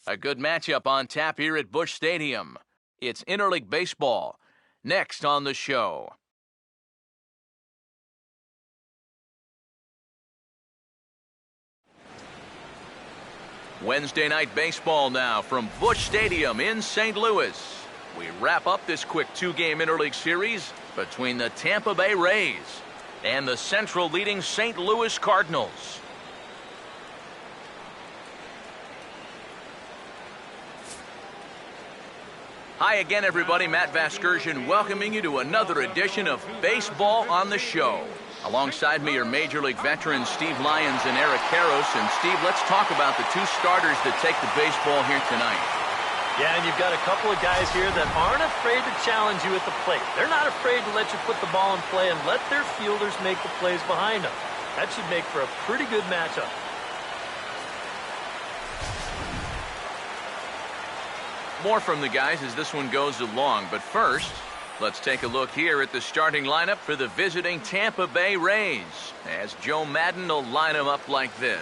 A good matchup on tap here at Busch Stadium. It's interleague baseball. Next on the show. Wednesday night baseball now from Busch Stadium in St. Louis. We wrap up this quick two-game interleague series between the Tampa Bay Rays and the Central leading St. Louis Cardinals. Hi again, everybody. Matt Vasgersian welcoming you to another edition of Baseball on the Show. Alongside me are Major League veterans Steve Lyons and Eric Karros. And Steve, let's talk about the two starters that take the baseball here tonight. Yeah, and you've got a couple of guys here that aren't afraid to challenge you at the plate. They're not afraid to let you put the ball in play and let their fielders make the plays behind them. That should make for a pretty good matchup. More from the guys as this one goes along, but first, let's take a look here at the starting lineup for the visiting Tampa Bay Rays, as Joe Madden will line them up like this.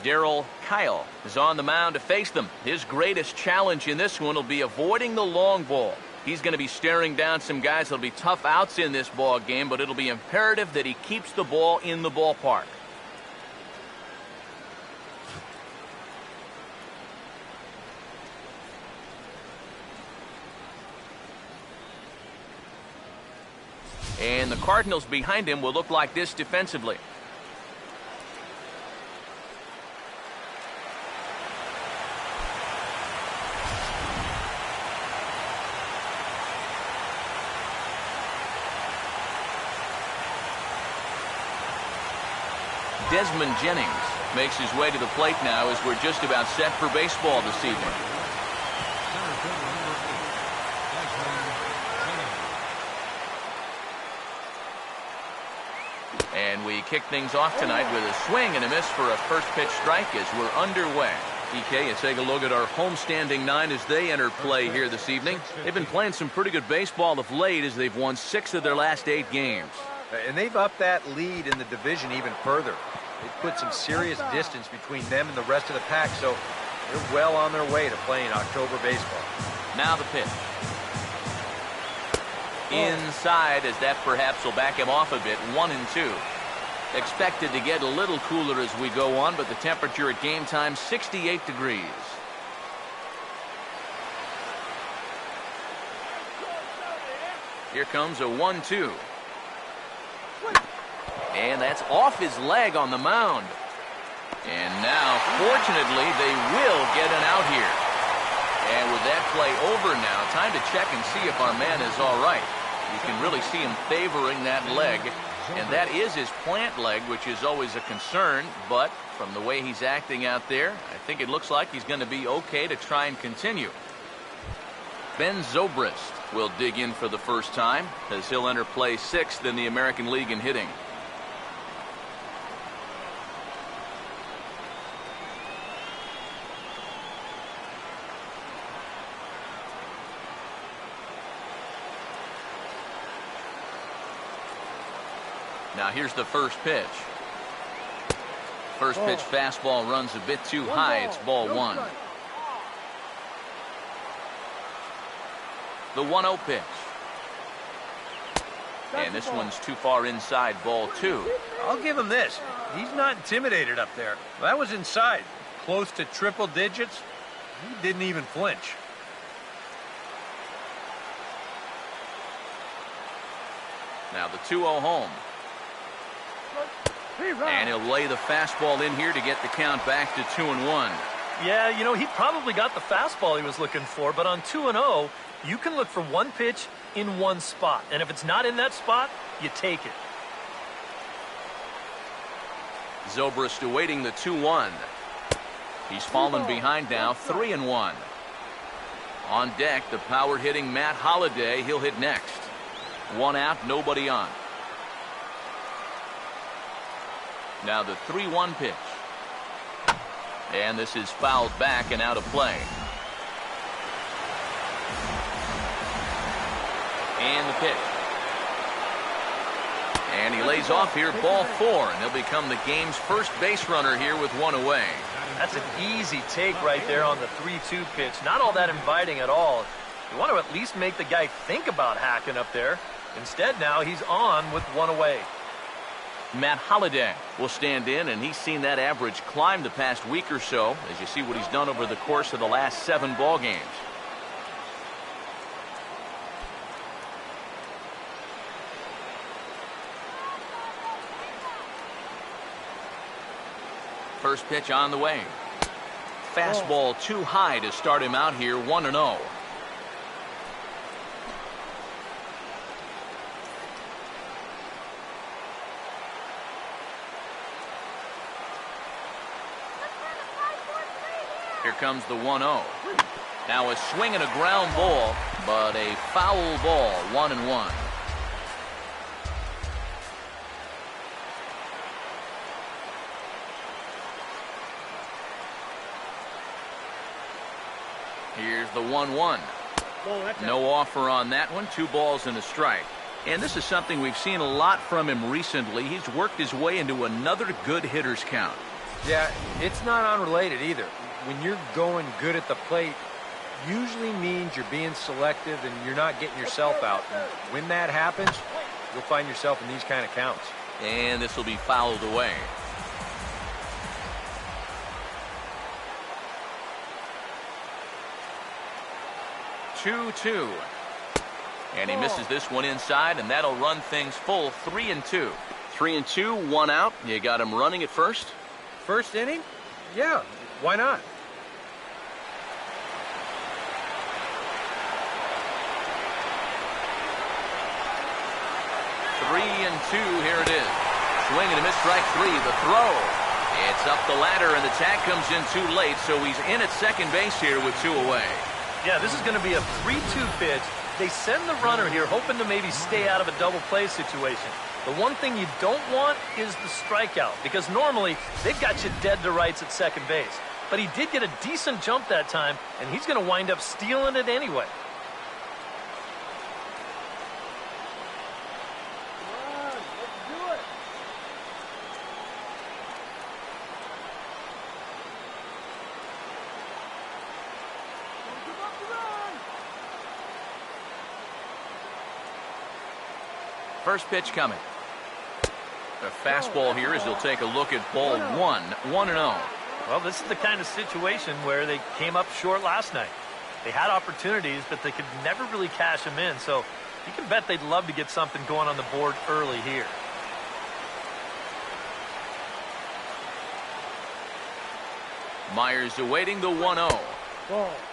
Darryl Kyle is on the mound to face them. His greatest challenge in this one will be avoiding the long ball. He's going to be staring down some guys that'll be tough outs in this ball game, but it'll be imperative that he keeps the ball in the ballpark. And the Cardinals behind him will look like this defensively. Desmond Jennings makes his way to the plate now as we're just about set for baseball this evening. And we kick things off tonight with a swing and a miss for a first pitch strike as we're underway. EK, you take a look at our homestanding nine as they enter play here this evening. They've been playing some pretty good baseball of late as they've won 6 of their last 8 games. And they've upped that lead in the division even further. They've put some serious distance between them and the rest of the pack, so they're well on their way to playing October baseball. Now the pitch. Inside, as that perhaps will back him off a bit. 1-2. Expected to get a little cooler as we go on, but the temperature at game time 68 degrees. Here comes a 1-2. And that's off his leg on the mound. And now, fortunately, they will get an out here. And with that play over now, time to check and see if our man is all right. You can really see him favoring that leg. And that is his plant leg, which is always a concern. But from the way he's acting out there, I think it looks like he's going to be okay to try and continue. Ben Zobrist will dig in for the first time as he'll enter play 6th in the American League in hitting. Now here's the first pitch. First pitch fastball runs a bit too high. It's ball 1. The 1-0 pitch. And this one's too far inside, ball 2. I'll give him this. He's not intimidated up there. That was inside. Close to triple digits. He didn't even flinch. Now the 2-0 home. And he'll lay the fastball in here to get the count back to 2-1. Yeah, you know, he probably got the fastball he was looking for, but on 2-0, you can look for one pitch in one spot. And if it's not in that spot, you take it. Zobrist awaiting the 2-1. He's fallen behind now, 3-1. On deck, the power-hitting Matt Holliday. He'll hit next. 1 out, nobody on. Now the 3-1 pitch. And this is fouled back and out of play. And the pitch. And he lays off here, ball 4, and he'll become the game's first base runner here with 1 away. That's an easy take right there on the 3-2 pitch. Not all that inviting at all. You want to at least make the guy think about hacking up there. Instead, now he's on with 1 away. Matt Holliday will stand in, and he's seen that average climb the past week or so as you see what he's done over the course of the last 7 ball games. First pitch on the way. Fastball too high to start him out here, 1-0. Here comes the 1-0. Now a swing and a ground ball, but a foul ball, 1-1. Here's the 1-1. No offer on that one. 2 balls and a strike. And this is something we've seen a lot from him recently. He's worked his way into another good hitter's count. Yeah, it's not unrelated either. When you're going good at the plate, usually means you're being selective and you're not getting yourself out. And when that happens, you'll find yourself in these kind of counts. And this will be fouled away. Two. And he misses this one inside, and that'll run things full 3-2. 3-2, 1 out. You got him running at first. First inning? Yeah, why not? Three and 2, here it is. Swing and a miss, strike 3. The throw. It's up the ladder, and the tag comes in too late, so he's in at second base here with 2 away. Yeah, this is going to be a 3-2 pitch. They send the runner here hoping to maybe stay out of a double play situation. The one thing you don't want is the strikeout, because normally they've got you dead to rights at second base. But he did get a decent jump that time, and he's going to wind up stealing it anyway. First pitch coming. The fastball here as he'll take a look at ball 1, 1-0. Well, this is the kind of situation where they came up short last night. They had opportunities, but they could never really cash them in. So you can bet they'd love to get something going on the board early here. Myers awaiting the 1-0.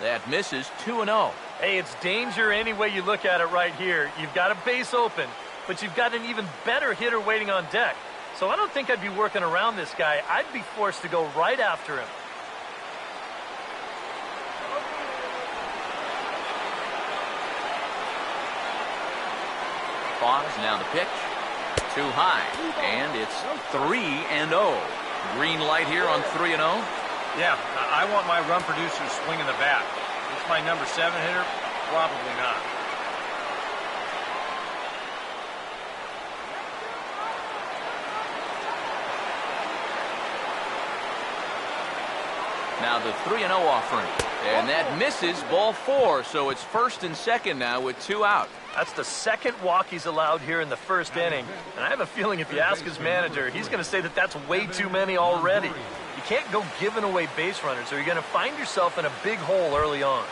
That misses, 2-0. Hey, it's danger any way you look at it right here. You've got a base open, but you've got an even better hitter waiting on deck. So I don't think I'd be working around this guy. I'd be forced to go right after him. Pause, now the pitch. Too high, and it's 3-0. Green light here on 3-0. Yeah, I want my run producers swinging the bat. It's my number 7 hitter? Probably not. Now the 3-0 offering. And that misses, ball 4. So it's first and second now with 2 out. That's the second walk he's allowed here in the first inning. And I have a feeling if you ask his manager, he's going to say that that's way too many already. You can't go giving away base runners or you're going to find yourself in a big hole early on.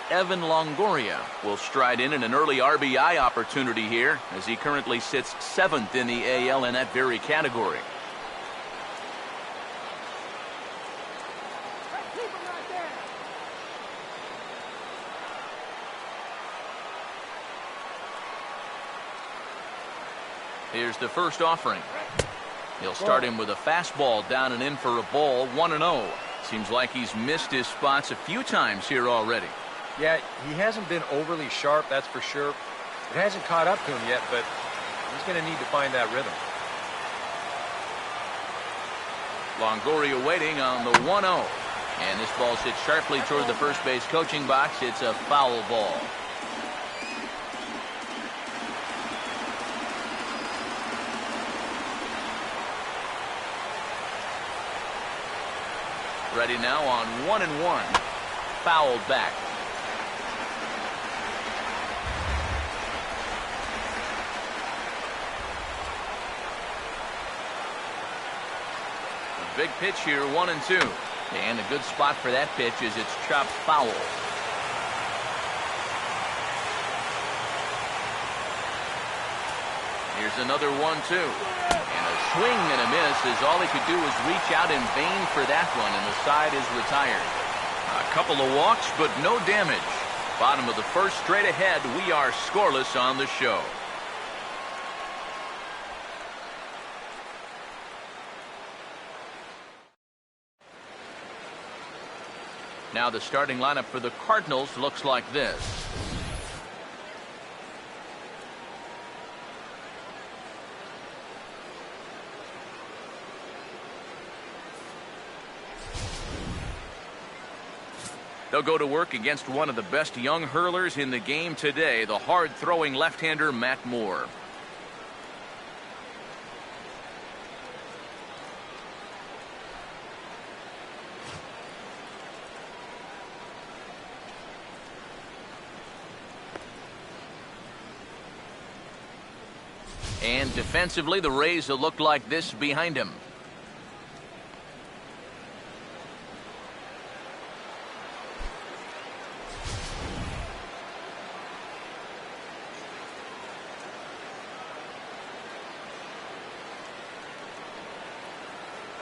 Evan Longoria will stride in an early RBI opportunity here as he currently sits 7th in the AL in that very category. Here's the first offering. He'll start him with a fastball down and in for a ball, 1-0. Seems like he's missed his spots a few times here already. Yeah, he hasn't been overly sharp, that's for sure. It hasn't caught up to him yet, but he's going to need to find that rhythm. Longoria waiting on the 1-0. And this ball hits sharply toward the first base coaching box. It's a foul ball. Ready now on 1-1. Fouled back. A big pitch here, 1-2. And a good spot for that pitch is it's chopped foul. Here's another 1-2. And a swing and a miss as all he could do was reach out in vain for that one, and the side is retired. A couple of walks, but no damage. Bottom of the first, straight ahead. We are scoreless on the show. Now the starting lineup for the Cardinals looks like this. They'll go to work against one of the best young hurlers in the game today, the hard-throwing left-hander Matt Moore. And defensively, the Rays will look like this behind him.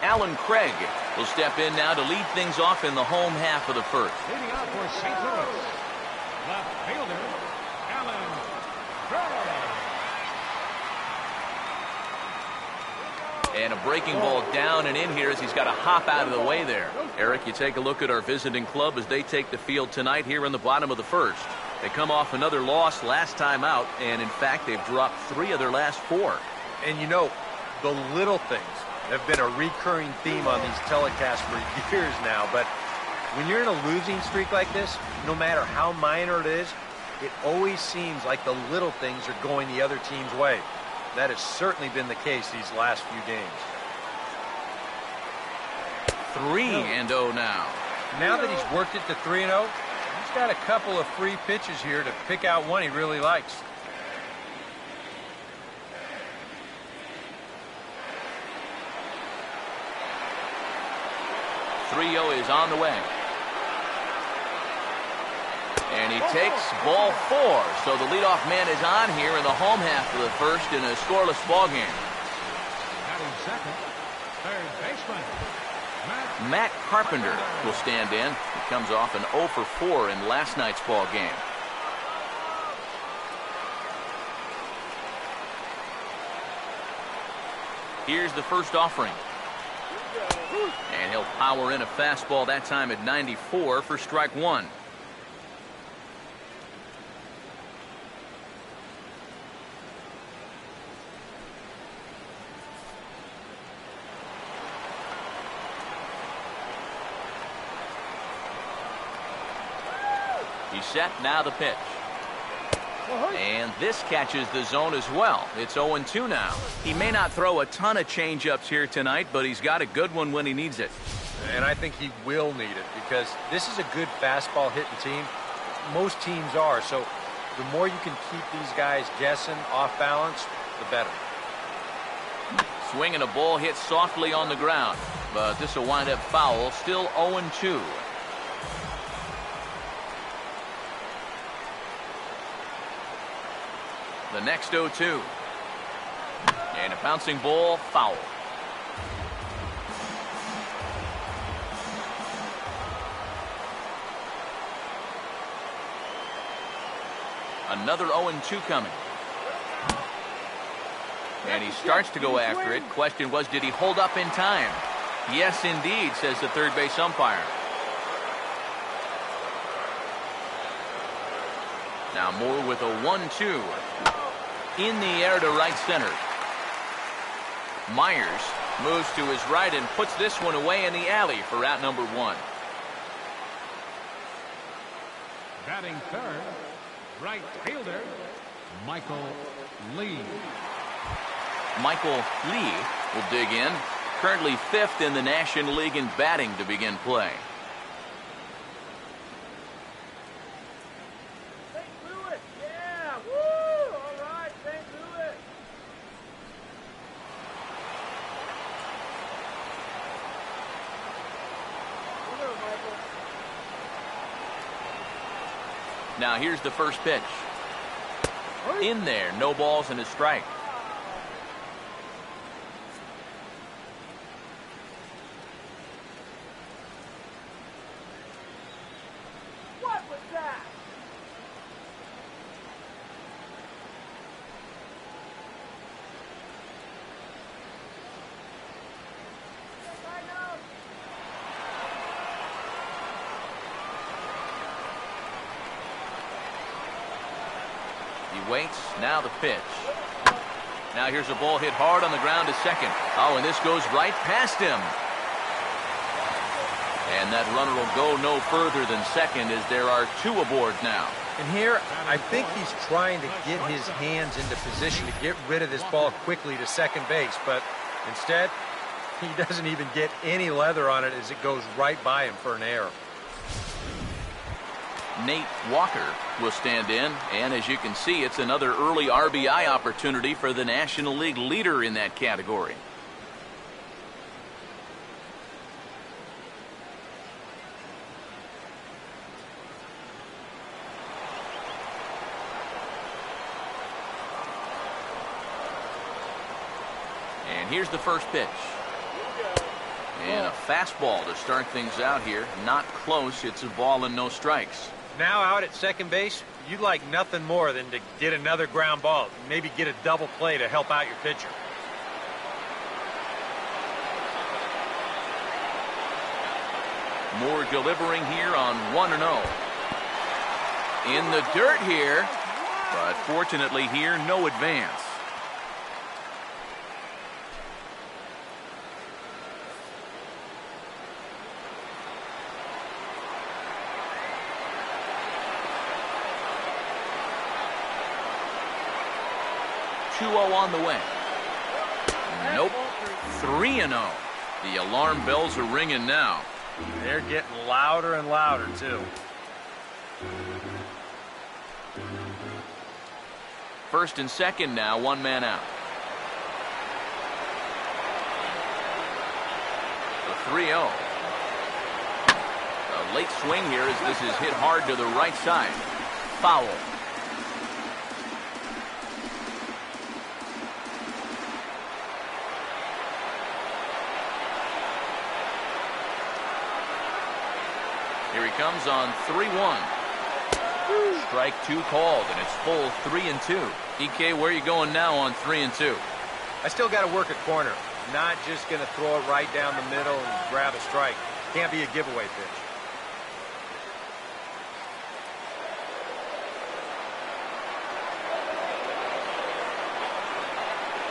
Alan Craig will step in now to lead things off in the home half of the first. Leading off for St. Louis, left fielder, Alan Craig. And a breaking ball down and in here as he's got to hop out of the way there. Eric, you take a look at our visiting club as they take the field tonight here in the bottom of the first. They come off another loss last time out, and in fact, they've dropped 3 of their last 4. And you know, the little things have been a recurring theme on these telecasts for years now, but when you're in a losing streak like this, no matter how minor it is, it always seems like the little things are going the other team's way. That has certainly been the case these last few games. 3-0 now. Now that he's worked it to 3-0, he's got a couple of free pitches here to pick out one he really likes. 3-0 is on the way. And he takes ball 4. So the leadoff man is on here in the home half of the first in a scoreless ball game. Batting second, third baseman, Matt Carpenter will stand in. He comes off an 0 for 4 in last night's ball game. Here's the first offering. And he'll power in a fastball that time at 94 for strike 1. He's set, now the pitch. And this catches the zone as well. It's 0-2 now. He may not throw a ton of changeups here tonight, but he's got a good one when he needs it. And I think he will need it because this is a good fastball hitting team. Most teams are. So the more you can keep these guys guessing off balance, the better. Swing and a ball hit softly on the ground, but this will wind up foul. Still 0-2. The next 0-2. And a bouncing ball, foul. Another 0-2 coming. And he starts to go after it. Question was, did he hold up in time? Yes, indeed, says the third base umpire. Now Moore with a 1-2. In the air to right center. Myers moves to his right and puts this one away in the alley for out number 1. batting third, right fielder, Michael Lee. Michael Lee will dig in. Currently 5th in the National League in batting to begin play. Now here's the first pitch. In there, no balls and a strike. What was that? He waits. Now the pitch. Now here's a ball hit hard on the ground to second. Oh, and this goes right past him. And that runner will go no further than second as there are 2 aboard now. And here, I think he's trying to get his hands into position to get rid of this ball quickly to second base. But instead, he doesn't even get any leather on it as it goes right by him for an error. Nate Walker will stand in, and as you can see, it's another early RBI opportunity for the National League leader in that category. And here's the first pitch. And a fastball to start things out here. Not close. It's a ball and no strikes. Now out at second base, you'd like nothing more than to get another ground ball. Maybe get a double play to help out your pitcher. Moore delivering here on 1-0. In the dirt here, but fortunately here, no advance. On the way. Nope. 3-0. The alarm bells are ringing now. They're getting louder and louder, too. First and second now, 1 man out. The 3-0. A late swing here as this is hit hard to the right side. Foul. Here he comes on 3-1. Strike 2 called, and it's full 3-2. EK, where are you going now on 3-2? I still got to work a corner. Not just going to throw it right down the middle and grab a strike. Can't be a giveaway pitch.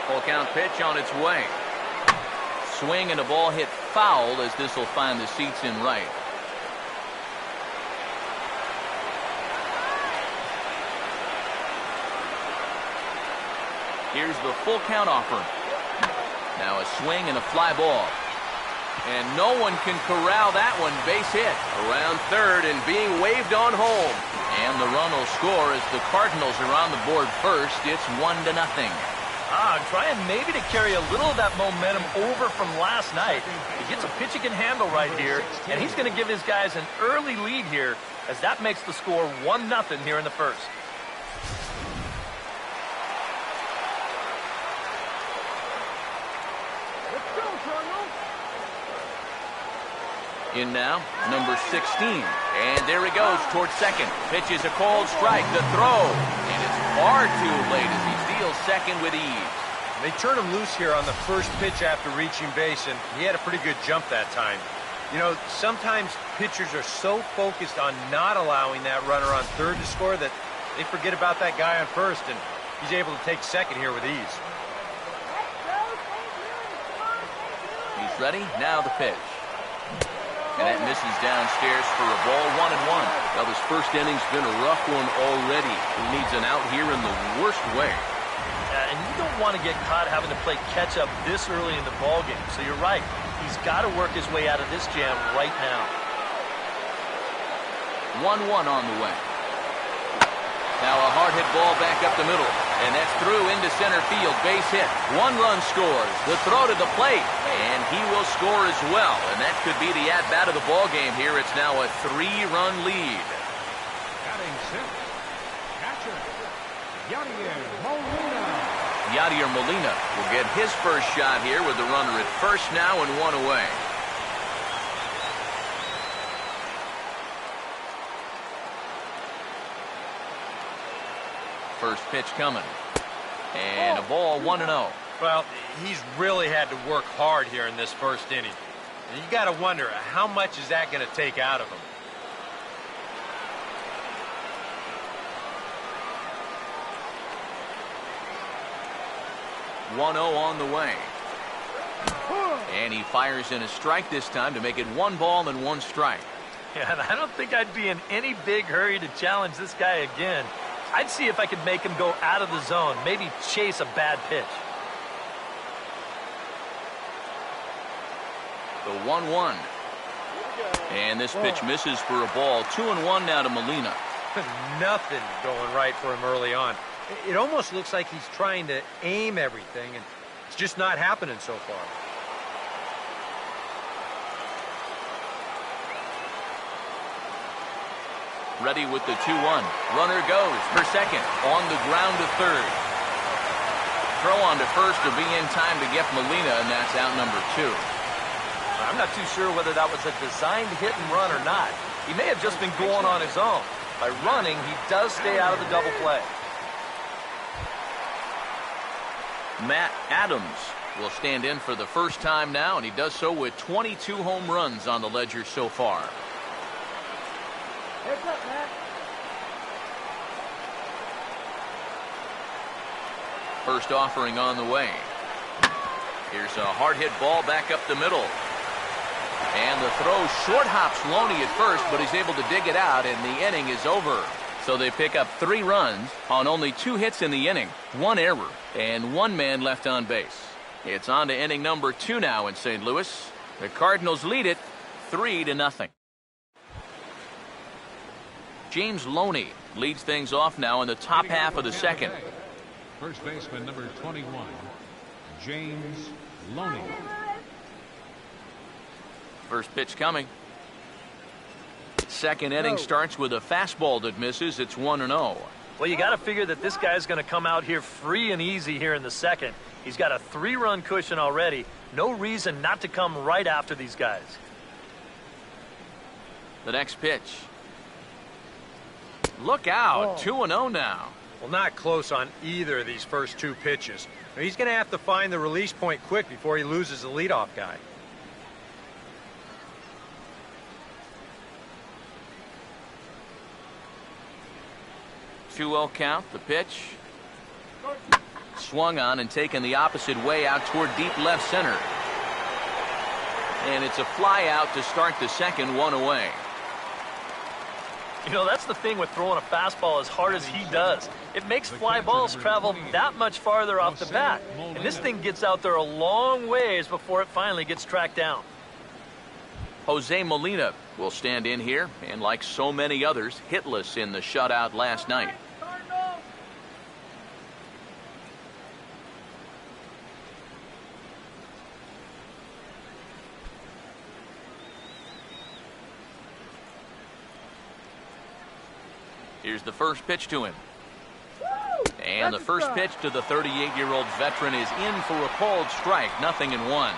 Full count pitch on its way. Swing and a ball hit foul as this will find the seats in right. Here's the full count offer. Now a swing and a fly ball. And no one can corral that one. Base hit. Around third and being waved on home. And the run will score as the Cardinals are on the board first. It's 1-0. Trying maybe to carry a little of that momentum over from last night. He gets a pitch he can handle right here, and he's going to give his guys an early lead here as that makes the score 1-0 here in the first. In now, number 16. And there he goes towards second. Pitches a cold strike. The throw. And it's far too late as he steals second with ease. They turn him loose here on the first pitch after reaching base, and he had a pretty good jump that time. You know, sometimes pitchers are so focused on not allowing that runner on third to score that they forget about that guy on first, and he's able to take second here with ease. He's ready. Now the pitch. And that misses downstairs for a ball, 1-1. Well, this first inning's been a rough one already. He needs an out here in the worst way. And you don't don't want to get caught having to play catch-up this early in the ballgame. So you're right. He's got to work his way out of this jam right now. 1-1 on the way. Now a hard hit ball back up the middle, and that's through into center field. Base hit. 1 run scores. The throw to the plate, and he will score as well. And that could be the at-bat of the ball game here. It's now a 3-run lead. Batting sixth, catcher, Yadier Molina. Yadier Molina will get his first shot here with the runner at first now and 1 away. First pitch coming. And a ball 1-0. Well, he's really had to work hard here in this first inning. And you got to wonder, how much is that going to take out of him? On the way. And he fires in a strike this time to make it 1 ball and 1 strike. Yeah, and I don't think I'd be in any big hurry to challenge this guy again. I'd see if I could make him go out of the zone, maybe chase a bad pitch. The 1-1. And this pitch misses for a ball. 2-1 now to Molina. Nothing going right for him early on. It almost looks like he's trying to aim everything, and it's just not happening so far. Ready with the 2-1. Runner goes for second. On the ground to third. Throw on to first will be in time to get Molina, and that's out number 2. I'm not too sure whether that was a designed hit and run or not. He may have just been going on his own. By running, he does stay out of the double play. Matt Adams will stand in for the first time now, and he does so with 22 home runs on the ledger so far. Heads up, Matt. First offering on the way. Here's a hard hit ball back up the middle. And the throw short hops Loney at first, but he's able to dig it out, and the inning is over. So they pick up 3 runs on only 2 hits in the inning, 1 error, and 1 man left on base. It's on to inning number 2 now in St. Louis. The Cardinals lead it 3-0. James Loney leads things off now in the top half of the second. First baseman number 21, James Loney. First pitch coming. Second inning starts with a fastball that misses. It's 1-0. Well, you got to figure that this guy's going to come out here free and easy here in the second. He's got a 3-run cushion already. No reason not to come right after these guys. The next pitch. Look out. 2-0 now. Well, not close on either of these first 2 pitches. He's going to have to find the release point quick before he loses the leadoff guy. 2-0 count. The pitch. Swung on and taken the opposite way out toward deep left center. And it's a fly out to start the second, 1 away. You know, that's the thing with throwing a fastball as hard as he does. It makes fly balls travel that much farther off the bat. And this thing gets out there a long ways before it finally gets tracked down. Jose Molina will stand in here, and like so many others, hitless in the shutout last night. Here's the first pitch to him. And the first pitch to the 38-year-old veteran is in for a called strike, 0-1.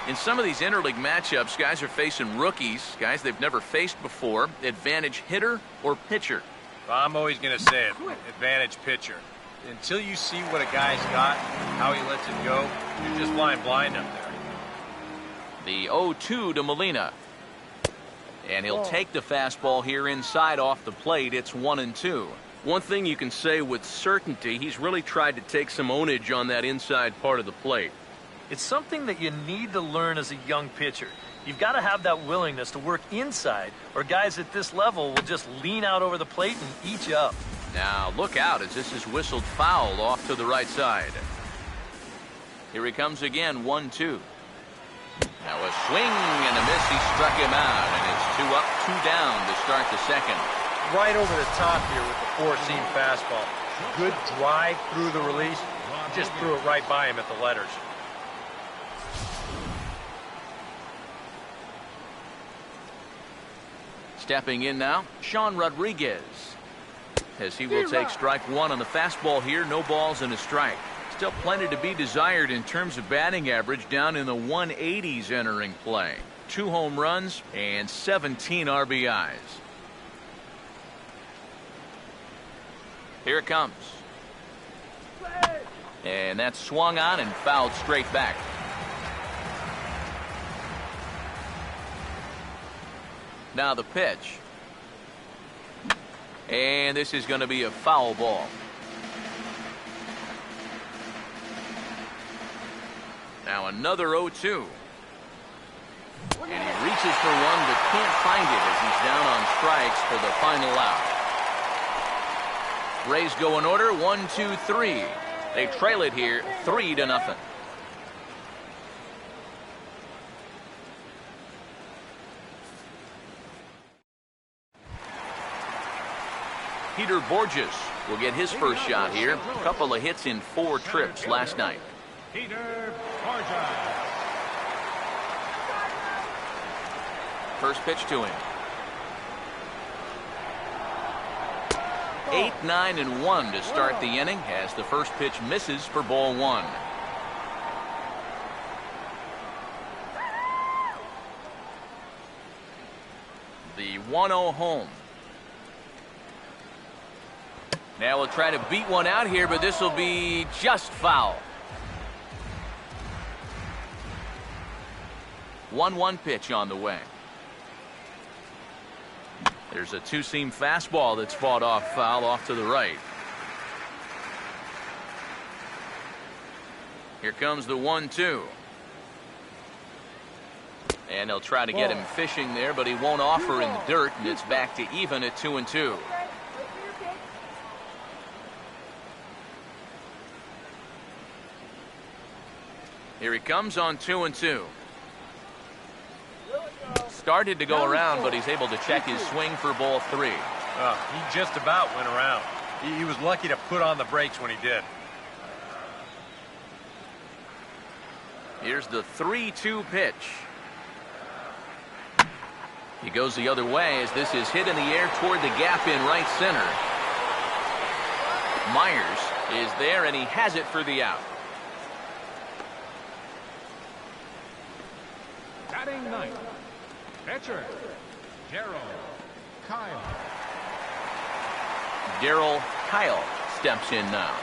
In some of these interleague matchups, guys are facing rookies, guys they've never faced before. Advantage hitter or pitcher? I'm always going to say it, advantage pitcher. Until you see what a guy's got, how he lets it go, you're just flying blind up there. The 0-2 to Molina. And he'll take the fastball here inside off the plate. It's 1-2. One thing you can say with certainty, he's really tried to take some ownage on that inside part of the plate. It's something that you need to learn as a young pitcher. You've got to have that willingness to work inside, or guys at this level will just lean out over the plate and eat you up. Now look out as this is whistled foul off to the right side. Here he comes again, 1-2. Now a swing and a miss. He struck him out, and it's 2 up, 2 down to start the second. Right over the top here with the four-seam fastball. Good drive through the release. Just threw it right by him at the letters. Stepping in now, Sean Rodriguez. As he will take strike 1 on the fastball here. No balls and a strike. Still plenty to be desired in terms of batting average, down in the 180s entering play. 2 home runs and 17 RBIs. Here it comes. And that's swung on and fouled straight back. Now the pitch. And this is going to be a foul ball. Now another 0-2. And he reaches for one but can't find it as he's down on strikes for the final out. Rays go in order, 1-2-3. They trail it here 3-0. Peter Borges will get his first shot here. A couple of hits in 4 trips last night. Peter Borges. First pitch to him. 8, 9, and 1 to start the inning as the first pitch misses for ball 1. The 1-0 home. Now we'll try to beat one out here, but this will be just foul. 1-1 pitch on the way. There's a 2-seam fastball that's fought off foul off to the right. Here comes the 1-2. And they'll try to get him fishing there, but he won't offer in the dirt, and it's back to even at 2-2. Here he comes on 2-2. Started to go around, but he's able to check his swing for ball 3. He just about went around. He was lucky to put on the brakes when he did. Here's the 3-2 pitch. He goes the other way as this is hit in the air toward the gap in right center. Myers is there, and he has it for the out. Batting ninth, pitcher, Kyle. Darryl Kyle steps in now.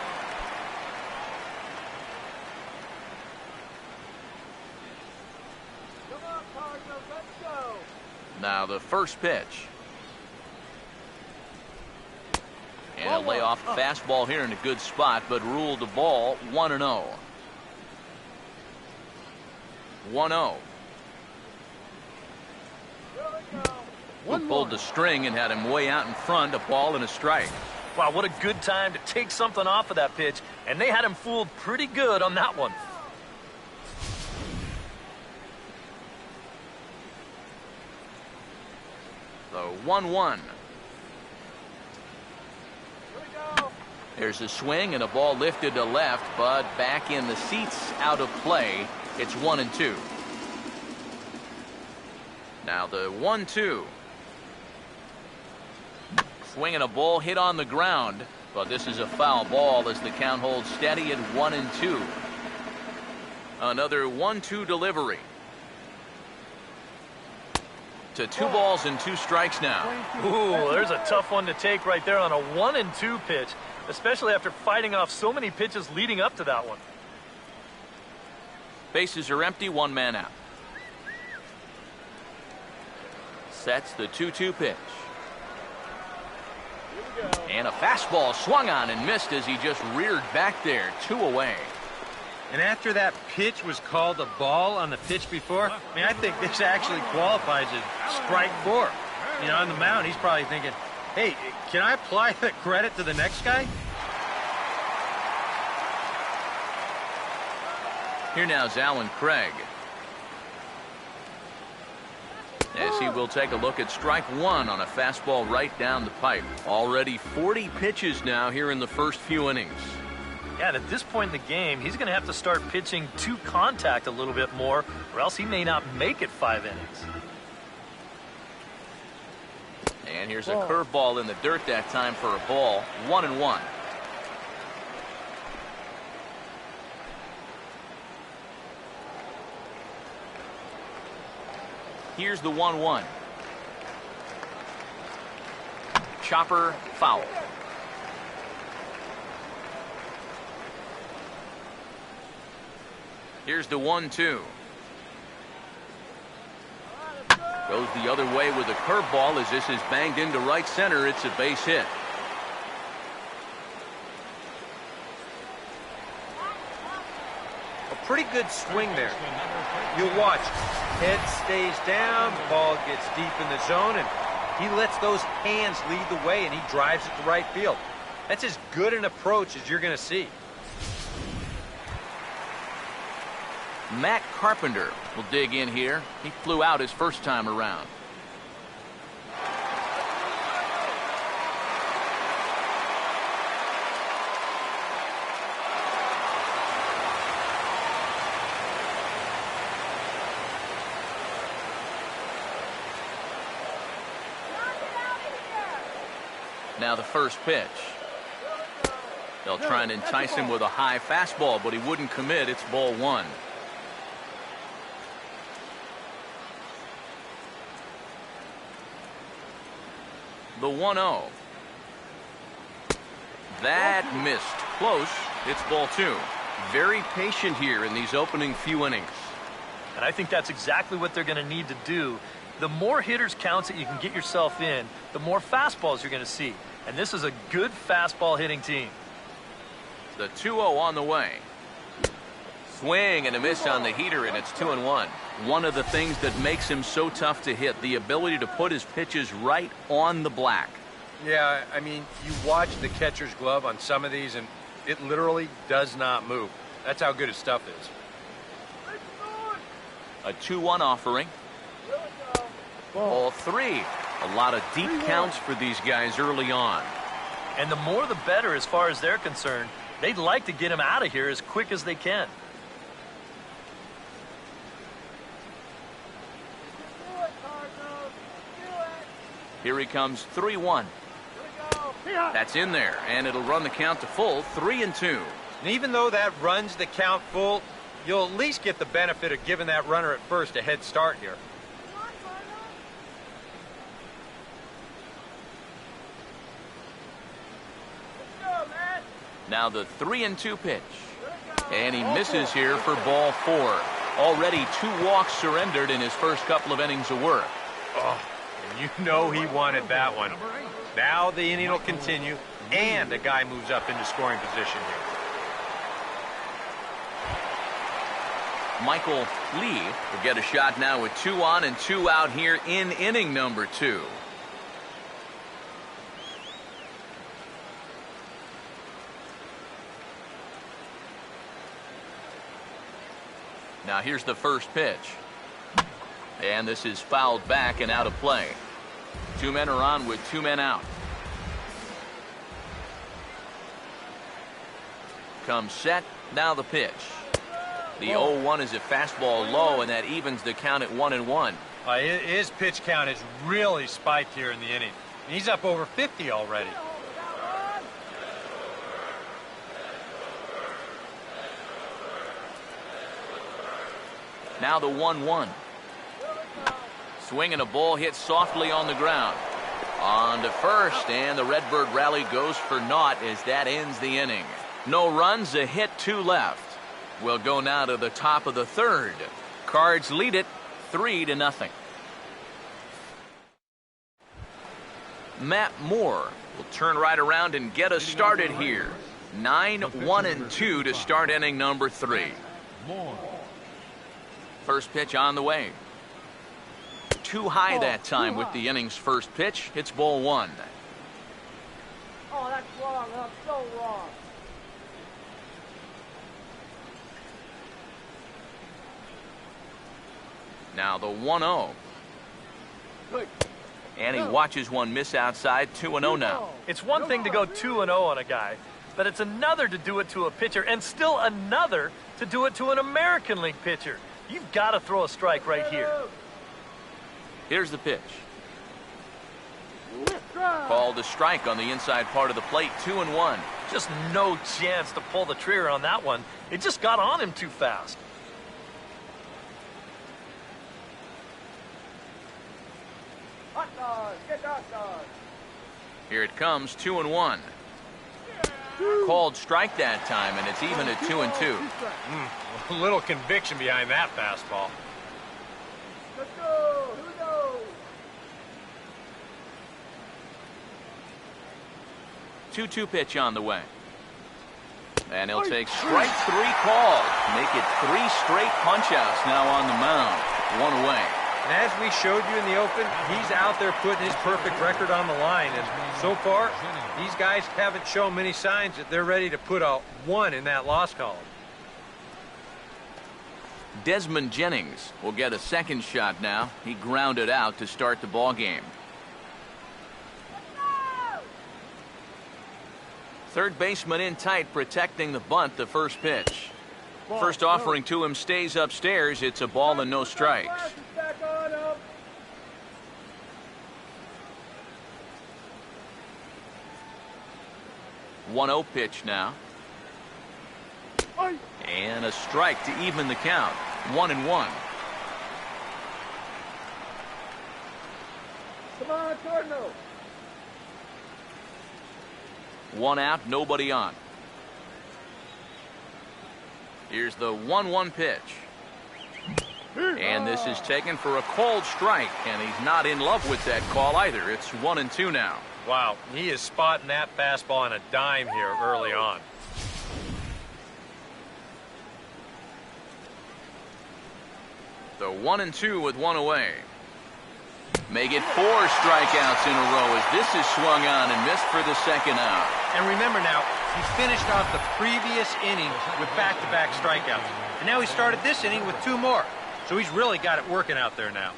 Come on, Cardinals, let's go. Now the first pitch. And a layoff fastball here in a good spot, but ruled the ball 1-0. 1-0. Who pulled the string and had him way out in front, a ball and a strike. Wow, what a good time to take something off of that pitch, and they had him fooled pretty good on that one. So 1-1. There's a swing and a ball lifted to left, but back in the seats, out of play. It's 1-2. Now the 1-2. Swing and a ball hit on the ground, but this is a foul ball as the count holds steady at 1-2. Another 1-2 delivery. To 2 balls and 2 strikes now. Ooh, there's a tough one to take right there on a 1-2 pitch, especially after fighting off so many pitches leading up to that one. Bases are empty, 1 man out. Sets the 2-2 pitch. And a fastball swung on and missed as he just reared back there, 2 away. And after that pitch was called a ball on the pitch before, I mean, I think this actually qualifies as strike 4. You know, on the mound, he's probably thinking, hey, can I apply the credit to the next guy? Here now is Alan Craig. As he will take a look at strike one on a fastball right down the pipe. Already 40 pitches now here in the first few innings. Yeah, and at this point in the game, he's going to have to start pitching to contact a little bit more, or else he may not make it 5 innings. And here's a curveball in the dirt that time for a ball. 1-1. Here's the 1-1. Chopper foul. Here's the 1-2. Goes the other way with a curveball as this is banged into right center. It's a base hit. A pretty good swing there. You'll watch. Head stays down, the ball gets deep in the zone, and he lets those hands lead the way, and he drives it to right field. That's as good an approach as you're going to see. Matt Carpenter will dig in here. He flew out his first time around. Now the first pitch. They'll try and entice him with a high fastball, but he wouldn't commit. It's ball one. The 1-0. That missed. Close. It's ball two. Very patient here in these opening few innings. And I think that's exactly what they're going to need to do. The more hitters counts that you can get yourself in, the more fastballs you're going to see. And this is a good fastball hitting team. The 2-0 on the way. Swing and a miss on the heater, and it's 2-1. One of the things that makes him so tough to hit, the ability to put his pitches right on the black. Yeah, I mean, you watch the catcher's glove on some of these, and it literally does not move. That's how good his stuff is. A 2-1 offering. Ball three. A lot of deep counts for these guys early on. And the more the better as far as they're concerned. They'd like to get him out of here as quick as they can. Here he comes, 3-1. That's in there, and it'll run the count to full, 3-2. And even though that runs the count full, you'll at least get the benefit of giving that runner at first a head start here. Now the 3-2 pitch. And he misses here for ball four. Already 2 walks surrendered in his first couple of innings of work. Oh, and you know he wanted that one. Now the inning will continue, and the guy moves up into scoring position here. Michael Lee will get a shot now with 2 on and 2 out here in inning number 2. Now here's the first pitch. And this is fouled back and out of play. 2 men are on with 2 men out. Comes set. Now the pitch. The 0-1 is a fastball low, and that evens the count at 1-1. His pitch count is really spiked here in the inning. He's up over 50 already. Now the 1-1. Swinging a ball hit softly on the ground. On to first, and the Redbird rally goes for naught as that ends the inning. No runs, a hit, 2 left. We'll go now to the top of the third. Cards lead it 3-0. Matt Moore will turn right around and get us started here. 9-1-2 to start inning number 3. First pitch on the way. Too high that time with the inning's first pitch. It's ball 1. Oh, that's wrong. That's so wrong. Now the 1-0. And he watches one miss outside. 2-0 now. It's one thing to go 2-0 on a guy, but it's another to do it to a pitcher, and still another to do it to an American League pitcher. You've got to throw a strike right here. Here's the pitch. Called a strike on the inside part of the plate. 2-1. Just no chance to pull the trigger on that one. It just got on him too fast. Hot dog, get hot dog. Here it comes. 2-1. Called strike that time, and it's even at 2-2. A little conviction behind that fastball. Let's go. Who knows? 2-2 pitch on the way. And he'll take strike 3 call. Make it 3 straight punch-outs now on the mound. 1 away. And as we showed you in the open, he's out there putting his perfect record on the line. And so far, these guys haven't shown many signs that they're ready to put a 1 in that loss column. Desmond Jennings will get a second shot now. He grounded out to start the ball game. Third baseman in tight, protecting the bunt. The first pitch. First offering to him stays upstairs. It's a ball and no strikes. 1-0 pitch now. And a strike to even the count. 1-1. Come on, Cardinals. 1 out, nobody on. Here's the 1-1 pitch. And this is taken for a called strike, and he's not in love with that call either. It's 1-2 now. Wow, he is spotting that fastball on a dime here early on. The 1-2 with 1 away. Make it 4 strikeouts in a row as this is swung on and missed for the second out. And remember now, he finished off the previous inning with back-to-back strikeouts. And now he started this inning with 2 more. So he's really got it working out there now.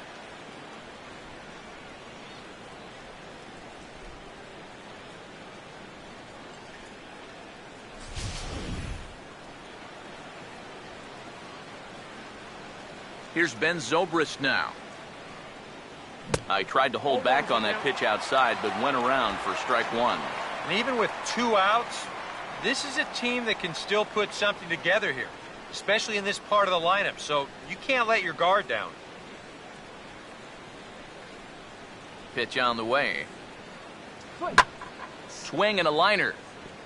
Here's Ben Zobrist now. I tried to hold back on that pitch outside, but went around for strike 1. And even with 2 outs, this is a team that can still put something together here, especially in this part of the lineup, so you can't let your guard down. Pitch on the way. Swing and a liner,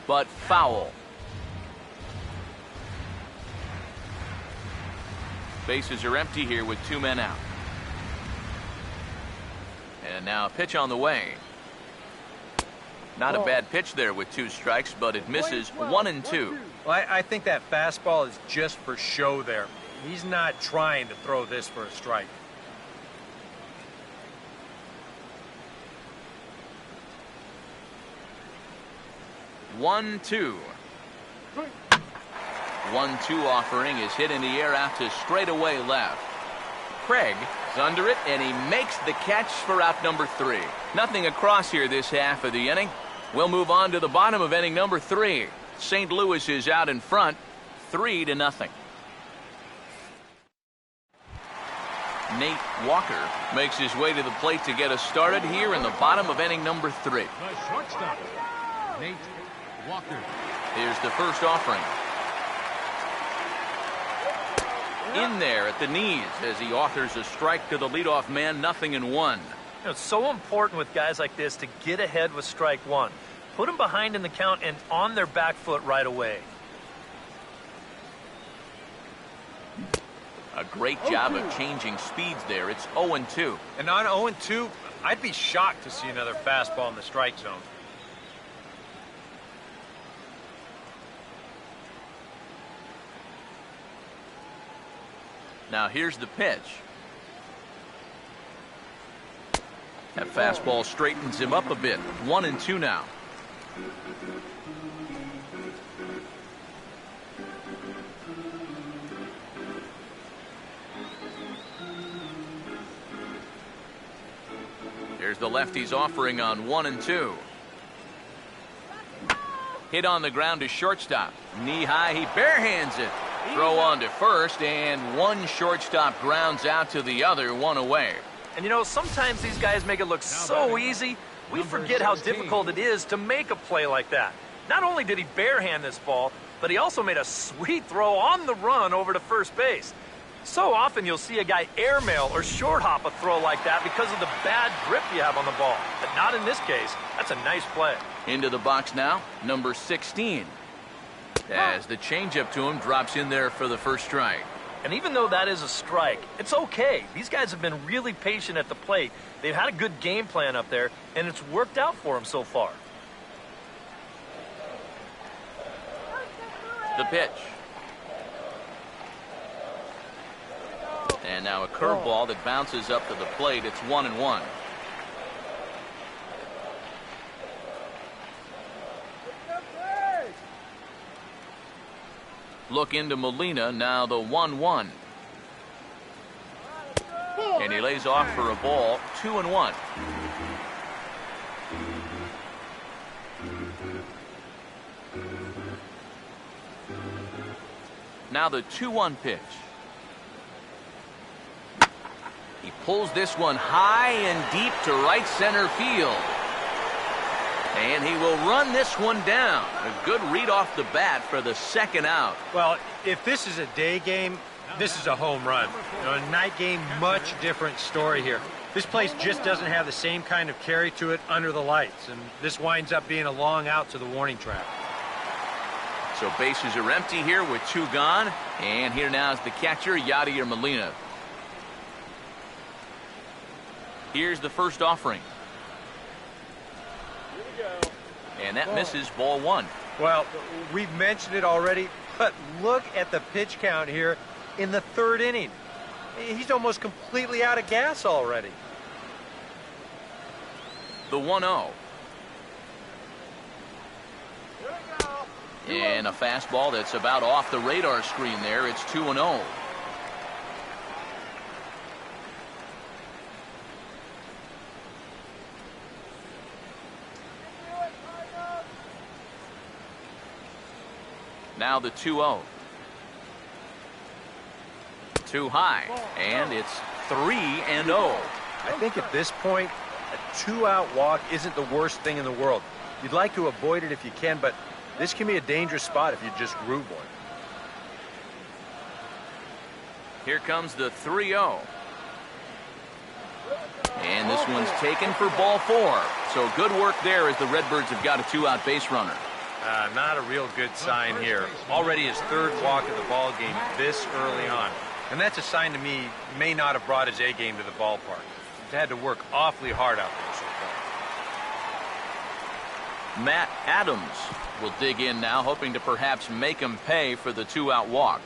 but foul. Bases are empty here with 2 men out. And now a pitch on the way. Not a bad pitch there with 2 strikes, but it misses. 1-2. Well, I think that fastball is just for show there. He's not trying to throw this for a strike. One, 2. 1-2 offering is hit in the air out to straightaway left. Craig is under it, and he makes the catch for out number 3. Nothing across here this half of the inning. We'll move on to the bottom of inning number 3. St. Louis is out in front, 3-0. Nate Walker makes his way to the plate to get us started here in the bottom of inning number 3. The shortstop, Nate Walker. Here's the first offering. In there at the knees as he offers a strike to the leadoff man. 0-1. It's so important with guys like this to get ahead with strike 1. Put them behind in the count and on their back foot right away. A great job of changing speeds there. It's 0-2. And on 0-2, I'd be shocked to see another fastball in the strike zone. Now here's the pitch. That fastball straightens him up a bit. 1-2 now. Here's the lefty's offering on 1 and 2. Hit on the ground to shortstop. Knee high, he barehands it. Throw on to first, and one shortstop grounds out to the other, one away. And you know, sometimes these guys make it look so easy, we forget how difficult it is to make a play like that. Not only did he barehand this ball, but he also made a sweet throw on the run over to first base. So often you'll see a guy airmail or short hop a throw like that because of the bad grip you have on the ball. But not in this case. That's a nice play. Into the box now, number 16. As the changeup to him drops in there for the first strike. And even though that is a strike, it's okay. These guys have been really patient at the plate. They've had a good game plan up there, and it's worked out for them so far. The pitch. And now a curveball that bounces up to the plate. It's 1-1. Look into Molina, now the 1-1. And he lays off for a ball, 2-1. Now the 2-1 pitch. He pulls this one high and deep to right center field. And he will run this one down. A good read off the bat for the second out. Well, if this is a day game, this is a home run. You know, a night game, much different story here. This place just doesn't have the same kind of carry to it under the lights, and this winds up being a long out to the warning track. So bases are empty here with 2 gone. And here now is the catcher, Yadier Molina. Here's the first offering. And that misses, ball 1. Well, we've mentioned it already, but look at the pitch count here in the 3rd inning. He's almost completely out of gas already. The 1-0. And a fastball that's about off the radar screen there. It's 2-0. Now the 2-0. Too high, and it's 3-0. I think at this point, a 2-out walk isn't the worst thing in the world. You'd like to avoid it if you can, but this can be a dangerous spot if you just groove one. Here comes the 3-0. And this one's taken for ball 4. So good work there as the Redbirds have got a 2-out base runner. Not a real good sign here. Already his 3rd walk of the ball game this early on. And that's a sign to me he may not have brought his A game to the ballpark. He's had to work awfully hard out there so far. Matt Adams will dig in now, hoping to perhaps make him pay for the 2-out walk.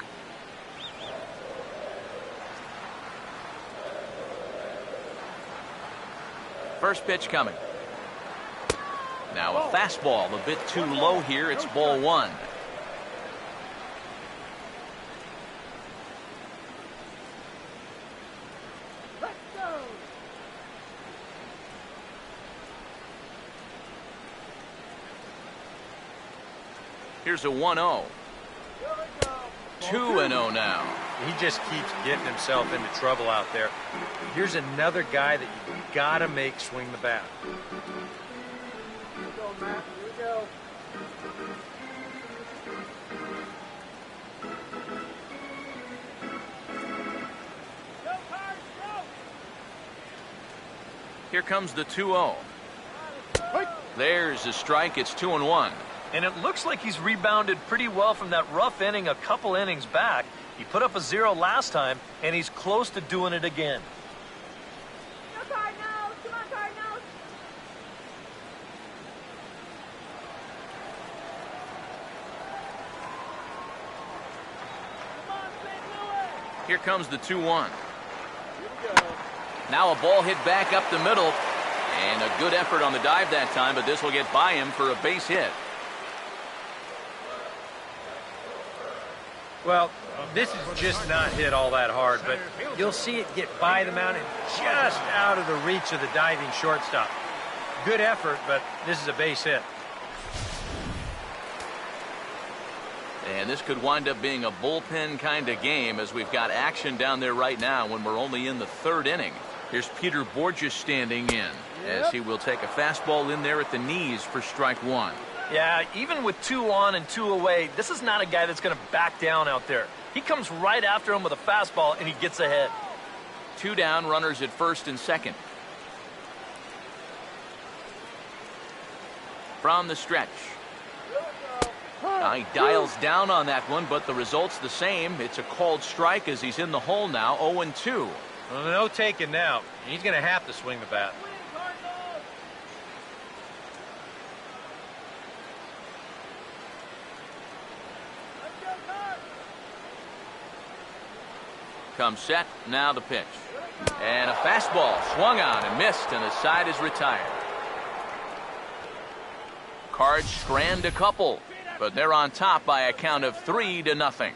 First pitch coming. Now a fastball a bit too low here. It's ball 1. Here's a 1-0. 2-0 now. He just keeps getting himself into trouble out there. Here's another guy that you gotta make swing the bat. Here comes the 2-0. There's a strike. It's 2-1. And it looks like he's rebounded pretty well from that rough inning a couple innings back. He put up a 0 last time, and he's close to doing it again. Go Cardinals! Come on, Cardinals! Come on, St. Louis! Here comes the 2-1. Now a ball hit back up the middle. And a good effort on the dive that time, but this will get by him for a base hit. Well, this is just not hit all that hard, but you'll see it get by the mound and just out of the reach of the diving shortstop. Good effort, but this is a base hit. And this could wind up being a bullpen kind of game as we've got action down there right now when we're only in the third inning. Here's Peter Borges standing in as he will take a fastball in there at the knees for strike one. Yeah, even with 2 on and 2 away, this is not a guy that's going to back down out there. He comes right after him with a fastball, and he gets ahead. 2 down, runners at first and second. From the stretch. He dials down on that one, but the result's the same. It's a called strike as he's in the hole now, 0-2. Well, no taking now. He's going to have to swing the bat. Comes set, now the pitch. And a fastball swung on and missed, and the side is retired. Cards strand a couple, but they're on top by a count of 3-0.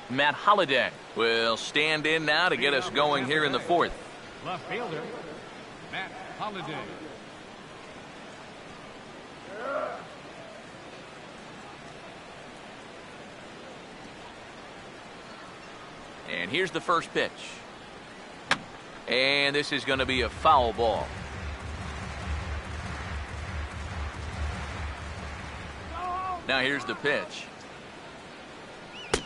Matt Holliday will stand in now to get us going here in the fourth. Left fielder, Matt Holliday. And here's the first pitch. And this is going to be a foul ball. Now here's the pitch.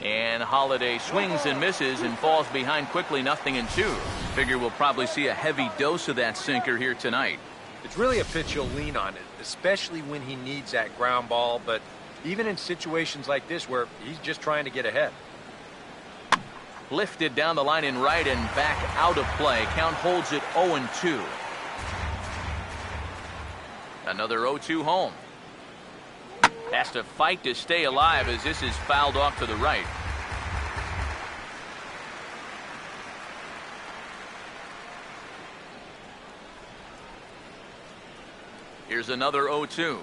And Holliday swings and misses and falls behind quickly, 0-2. Figure we'll probably see a heavy dose of that sinker here tonight. It's really a pitch he'll lean on it, especially when he needs that ground ball, but even in situations like this where he's just trying to get ahead. Lifted down the line in right and back out of play. Count holds it 0-2. Another 0-2 home. Has to fight to stay alive as this is fouled off to the right. Here's another 0-2.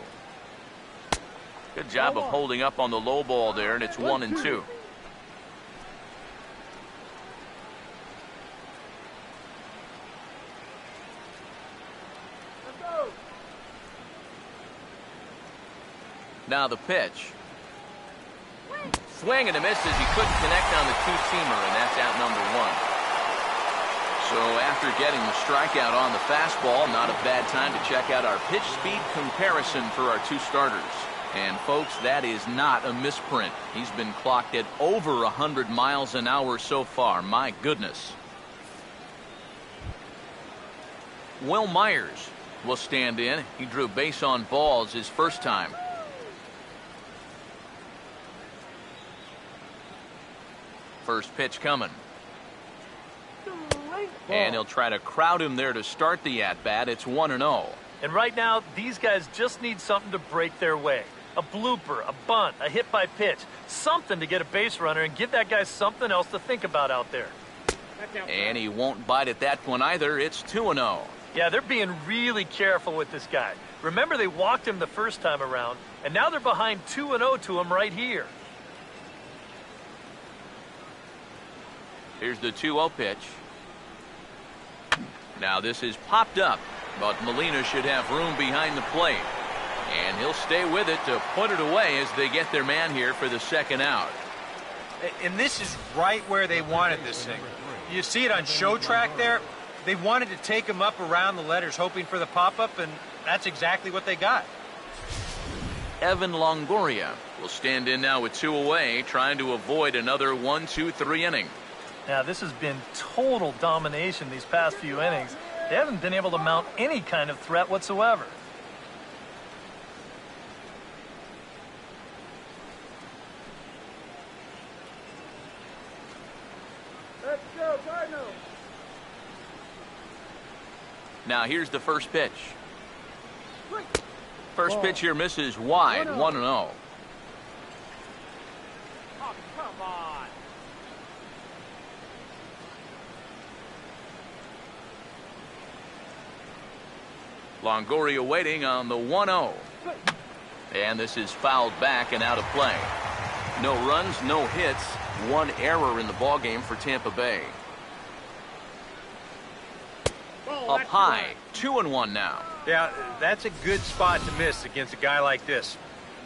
Good job of holding up on the low ball there, and it's 1-2. Now the pitch. Swing and a miss as he couldn't connect on the two-seamer, and that's out number one. So after getting the strikeout on the fastball, not a bad time to check out our pitch speed comparison for our two starters. And folks, that is not a misprint. He's been clocked at over 100 miles an hour so far. My goodness. Will Myers will stand in. He drew base on balls his first time. First pitch coming. And he'll try to crowd him there to start the at-bat. It's 1-0. And right now, these guys just need something to break their way. A blooper, a bunt, a hit by pitch. Something to get a base runner and give that guy something else to think about out there. And he won't bite at that one either. It's 2-0. Yeah, they're being really careful with this guy. Remember, they walked him the first time around, and now they're behind 2-0 to him right here. Here's the 2-0 pitch. Now this is popped up, but Molina should have room behind the plate. And he'll stay with it to put it away as they get their man here for the second out. And this is right where they wanted this thing. You see it on show track there? They wanted to take him up around the letters, hoping for the pop-up, and that's exactly what they got. Evan Longoria will stand in now with 2 away, trying to avoid another 1-2-3 inning. Now, this has been total domination these past few innings. They haven't been able to mount any kind of threat whatsoever. Let's go, Cardinals. Now here's the first pitch. First pitch here misses wide, 1-0. Oh, come on. Longoria waiting on the 1-0. And this is fouled back and out of play. No runs, no hits, one error in the ballgame for Tampa Bay. Up high, 2-1 now. Yeah, that's a good spot to miss against a guy like this.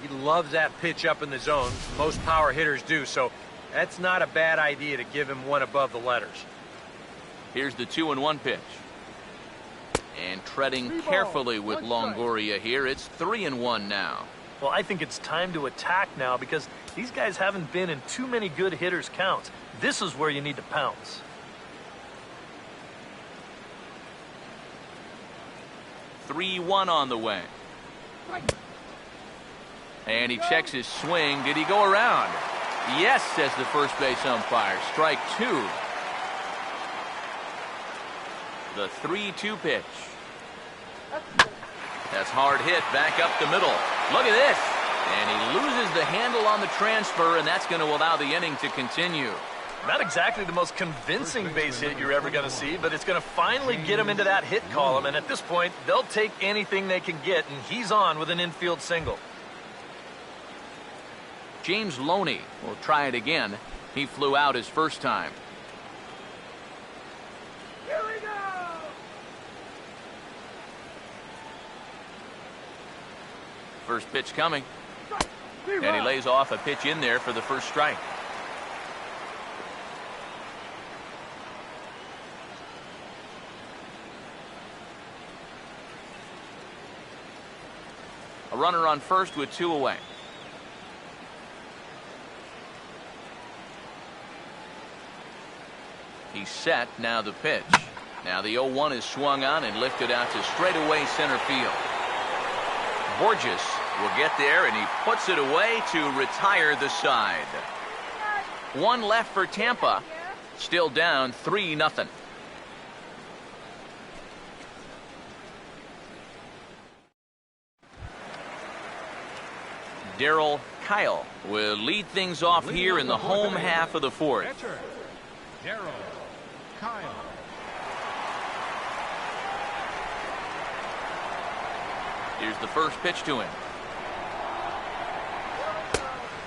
He loves that pitch up in the zone. Most power hitters do, so that's not a bad idea to give him one above the letters. Here's the 2-1 pitch. And treading carefully with Longoria here. It's 3-1 now. Well, I think it's time to attack now because these guys haven't been in too many good hitters' counts. This is where you need to pounce. 3-1 on the way. And he checks his swing. Did he go around? Yes, says the first base umpire. Strike 2. The 3-2 pitch. That's hard hit back up the middle. Look at this. And he loses the handle on the transfer, and that's going to allow the inning to continue. Not exactly the most convincing base hit you're ever going to see, but it's going to finally get him into that hit column, and at this point, they'll take anything they can get, and he's on with an infield single. James Loney will try it again. He flew out his first time. Here we go! First pitch coming. And he lays off a pitch in there for the first strike. A runner on first with 2 away. He's set. Now the pitch. Now the 0-1 is swung on and lifted out to straightaway center field. Borges will get there, and he puts it away to retire the side. 1 left for Tampa. Still down 3-0. Darryl Kyle will lead things off here in the home half of the fourth. Catcher, Darryl Kyle. Here's the first pitch to him.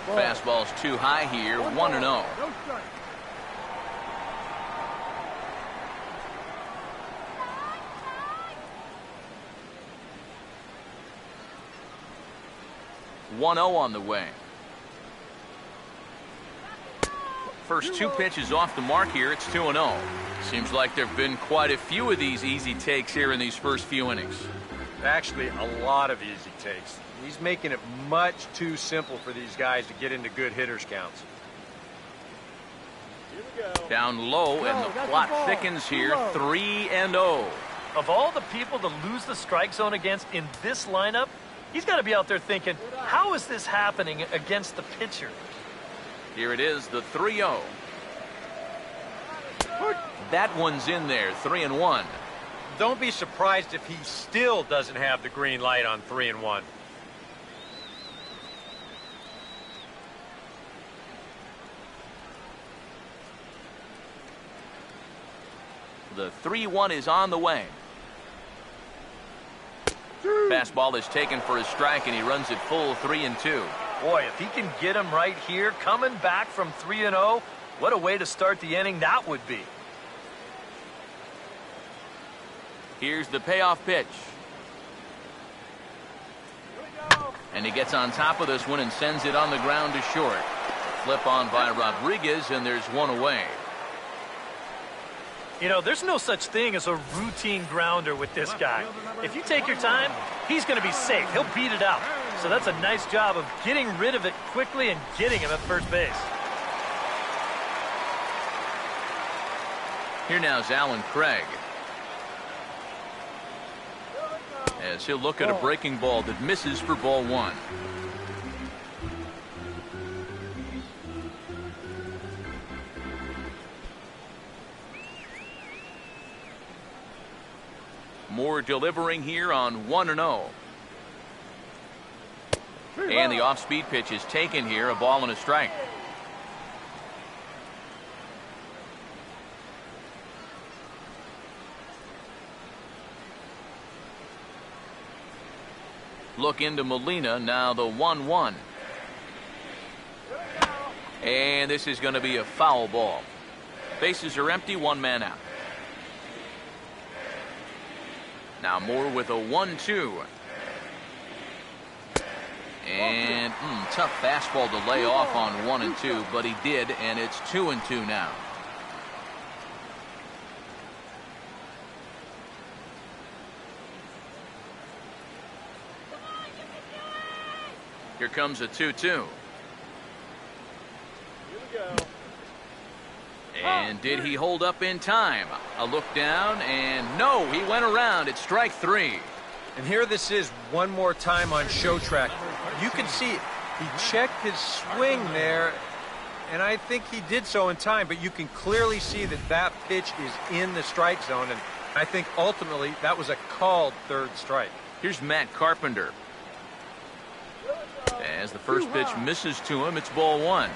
Fastball's too high here, 1-0. On the way. First 2 pitches off the mark here. It's 2-0. Seems like there have been quite a few of these easy takes here in these first few innings. Actually, a lot of easy takes. He's making it much too simple for these guys to get into good hitters' counts. Down low, and the plot thickens here. 3-0. Of all the people to lose the strike zone against in this lineup, he's got to be out there thinking, how is this happening against the pitcher? Here it is, the 3-0. That one's in there, 3-1. Don't be surprised if he still doesn't have the green light on 3-1. The 3-1 is on the way. Fastball is taken for a strike, and he runs it full 3-2. Boy, if he can get him right here, coming back from 3-0, what a way to start the inning that would be. Here's the payoff pitch. And he gets on top of this one and sends it on the ground to short. Flip on by Rodriguez, and there's 1 away. You know, there's no such thing as a routine grounder with this guy. If you take your time, he's going to be safe. He'll beat it out. So that's a nice job of getting rid of it quickly and getting him at first base. Here now is Alan Craig. As he'll look at a breaking ball that misses for ball 1. Moore delivering here on 1-0. And the off-speed pitch is taken here, a ball and a strike. Look into Molina, now the 1-1. And this is going to be a foul ball. Bases are empty, one man out. Now Moore with a 1-2. And tough fastball to lay off on 1 and 2, but he did, and it's 2 and 2 now. Here comes a 2-2. And did he hold up in time? A look down, and no, he went around. It's strike 3. And here this is one more time on show track. You can see it. He checked his swing there, and I think he did so in time, but you can clearly see that that pitch is in the strike zone, and I think ultimately that was a called third strike. Here's Matt Carpenter. As the first pitch misses to him, it's ball 1.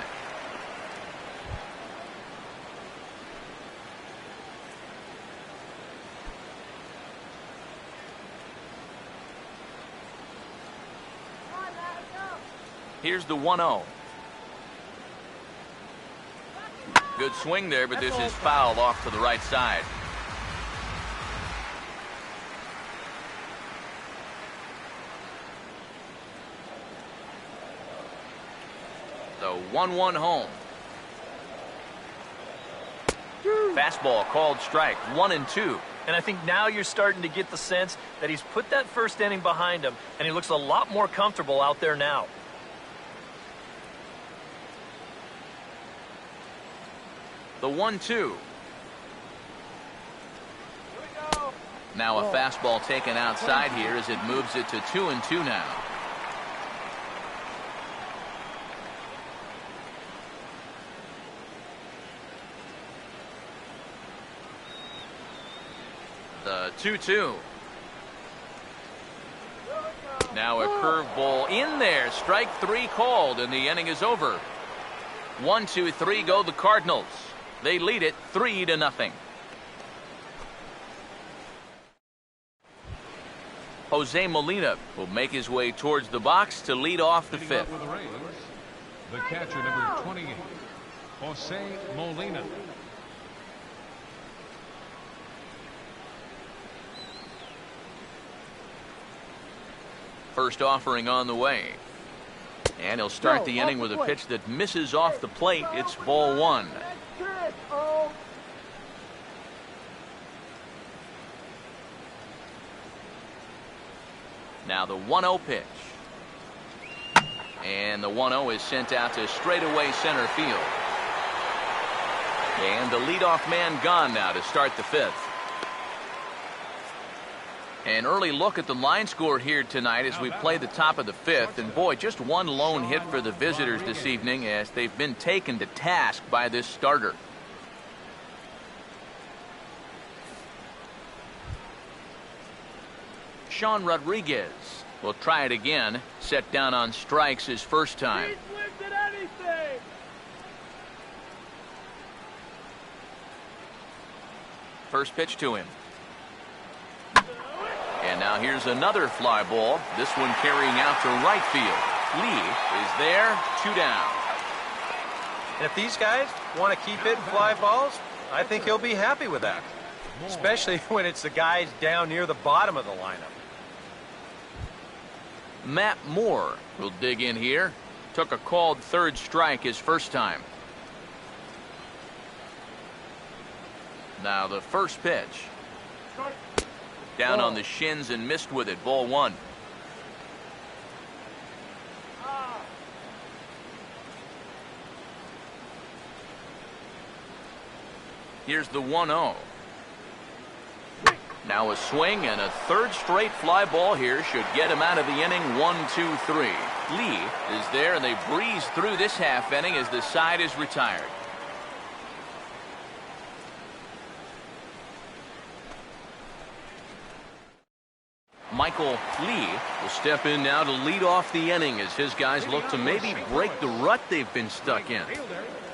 Here's the 1-0. Good swing there, but this is fouled off to the right side. The 1-1 home. Fastball called strike, 1 and 2. And I think now you're starting to get the sense that he's put that first inning behind him, and he looks a lot more comfortable out there now. The 1-2. Now a fastball taken outside here as it moves it to 2 and 2 now. The 2-2. Now a curveball in there. Strike 3 called, and the inning is over. 1-2-3 go the Cardinals. They lead it 3-0. Jose Molina will make his way towards the box to lead off the 5th. For the Rays, the catcher, number 28, Jose Molina. First offering on the way. And he'll start the inning with a pitch that misses off the plate. It's ball 1. Now the 1-0 pitch. And the 1-0 is sent out to straightaway center field. And the leadoff man gone now to start the 5th. An early look at the line score here tonight as we play the top of the 5th. And boy, just one lone hit for the visitors this evening as they've been taken to task by this starter. Sean Rodriguez will try it again. Set down on strikes his first time. First pitch to him. And now here's another fly ball. This one carrying out to right field. Lee is there, 2 down. And if these guys want to keep hitting fly balls, I think he'll be happy with that. Especially when it's the guys down near the bottom of the lineup. Matt Moore will dig in here. Took a called third strike his first time. Now the first pitch. Down on the shins and missed with it. Ball 1. Here's the 1-0. Now a swing and a third straight fly ball here should get him out of the inning. 1-2-3. Lee is there, and they breeze through this half inning as the side is retired. Michael Lee will step in now to lead off the inning as his guys look to maybe break the rut they've been stuck in.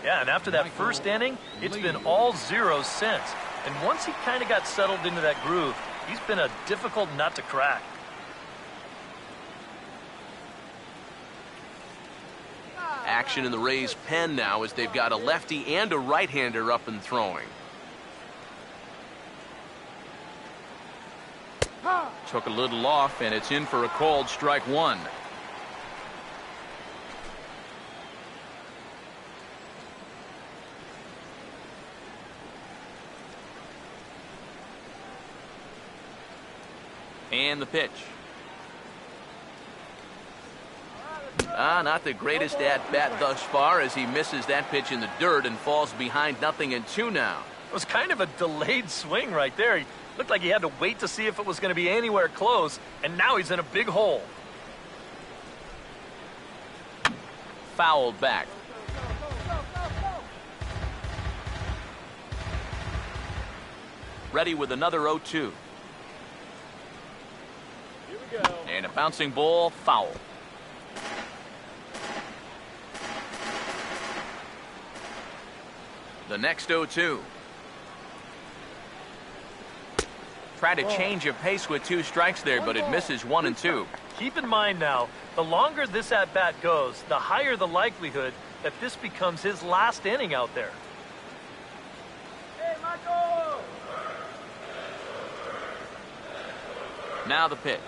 Yeah, and after that first inning, it's been all zeros since. And once he kind of got settled into that groove, he's been a difficult nut to crack. action in the Rays' pen now as they've got a lefty and a right-hander up and throwing. Took a little off, and it's in for a called strike one. And the pitch. Not the greatest at-bat thus far as he misses that pitch in the dirt and falls behind 0-2 now. It was kind of a delayed swing right there. He looked like he had to wait to see if it was going to be anywhere close, and now he's in a big hole. Fouled back. Ready with another 0-2. And a bouncing ball, foul. The next 0-2. Try to change of pace with 2 strikes there, but it misses 1 and 2. Keep in mind now, the longer this at-bat goes, the higher the likelihood that this becomes his last inning out there. Hey, Michael! Now the pitch.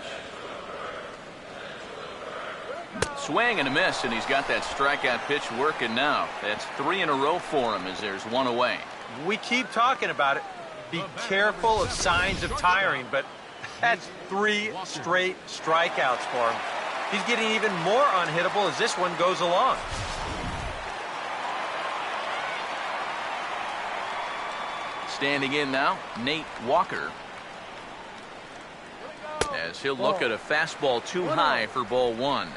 Swing and a miss, and he's got that strikeout pitch working now. That's 3 in a row for him as there's 1 away. We keep talking about it. Be careful of signs of tiring, but that's 3 straight strikeouts for him. He's getting even more unhittable as this one goes along. Standing in now, Nate Walker. As he'll look at a fastball too high for ball 1.